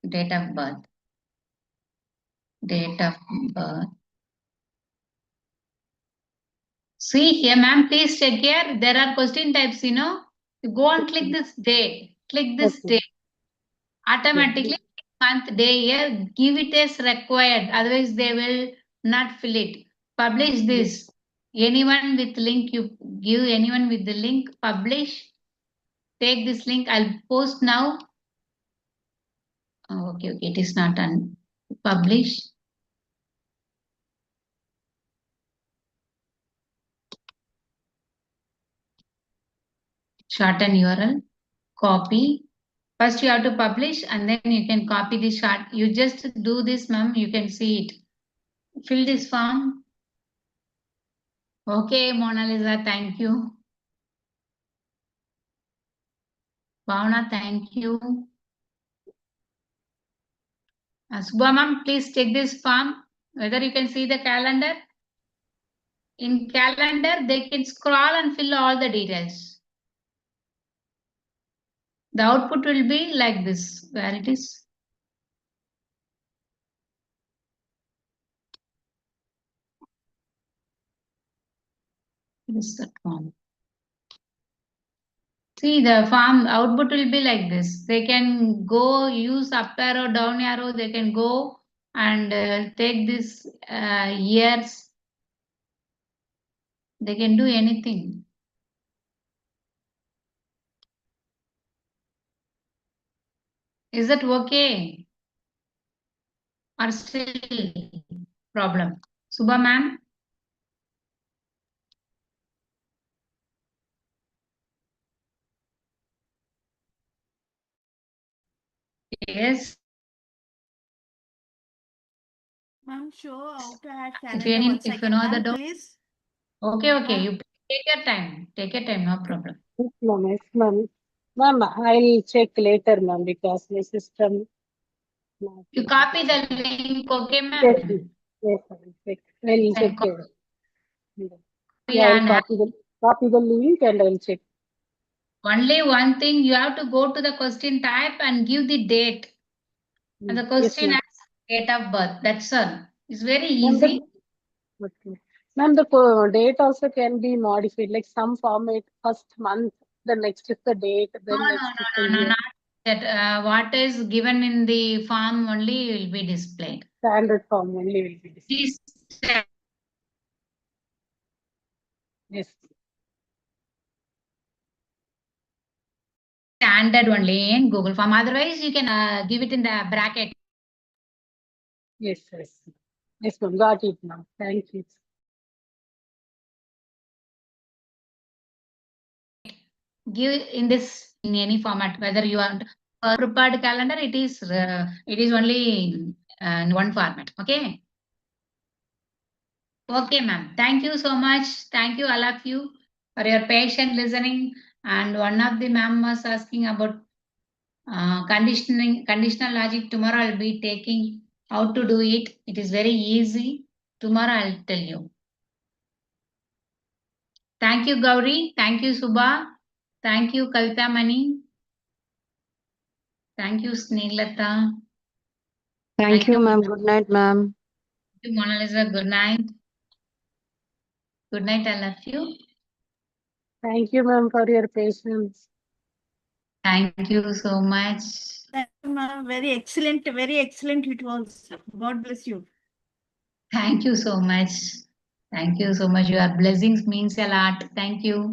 Date of birth. Date of birth. See here, ma'am. Please check here. There are question types. You go and click this date. Click this Okay. date. Automatically month, day, year, give it as required. Otherwise, they will not fill it. Publish this. Anyone with link, you give anyone with the link, publish. Take this link. I'll post now. Oh, okay. It is not on. Publish. Shorten URL. Copy. First you have to publish and then you can copy the chart. You just do this, ma'am. You can see it. Fill this form. Okay, Mona Lisa, thank you. Bhavna, thank you. Subha ma'am, please take this form. Whether you can see the calendar. In calendar, they can scroll and fill all the details. The output will be like this, where it is. This is the form. See, the form output will be like this. They can go use up arrow, down arrow. They can go and take this years. They can do anything. Is that okay? Or still problem? Subha ma'am? Yes. Ma'am, show how to add If calendar you, one if you second, know the ma'am, doubt. please. Okay, okay. Ma'am. You take your time. Take your time, no problem. Yes, ma'am. Yes, ma'am. Ma'am, I'll check later, ma'am, because my system. You copy the link, okay, Yes, ma'am? yes, ma'am. I'll Then check. copy Yeah, I'll and copy the link and I'll check. only one thing, you have to go to the question type and give the date. And the Yes, question ma'am. has date of birth. That's all. It's very Ma'am, easy. okay. Ma'am, the date also can be modified, like some format, first month, the next is the date, No, then next is the no, year. not that. What is given in the form only will be displayed. Standard form only will be displayed. This Yes. standard only in Google Form. Otherwise, you can give it in the bracket. Yes, yes. Yes, ma'am. Got it now. Thank you. Give in this in any format, whether you want prepared calendar, it is only in one format. Okay. Okay, ma'am. Thank you so much. Thank you all of you for your patient listening. And one of the ma'am was asking about conditional logic. Tomorrow I'll be taking how to do it. It is very easy. Tomorrow I'll tell you. Thank you, Gauri. Thank you, Subha. Thank you, Kavita Mani. Thank you, Sneelata. Thank you, ma'am. Good night, ma'am. Thank you, Mona Lisa. Good night. Good night, all of you. Thank you, ma'am, for your patience. Thank you so much. Thank you, ma'am. Very excellent it was. God bless you. Thank you so much. Thank you so much. Your blessings means a lot. Thank you.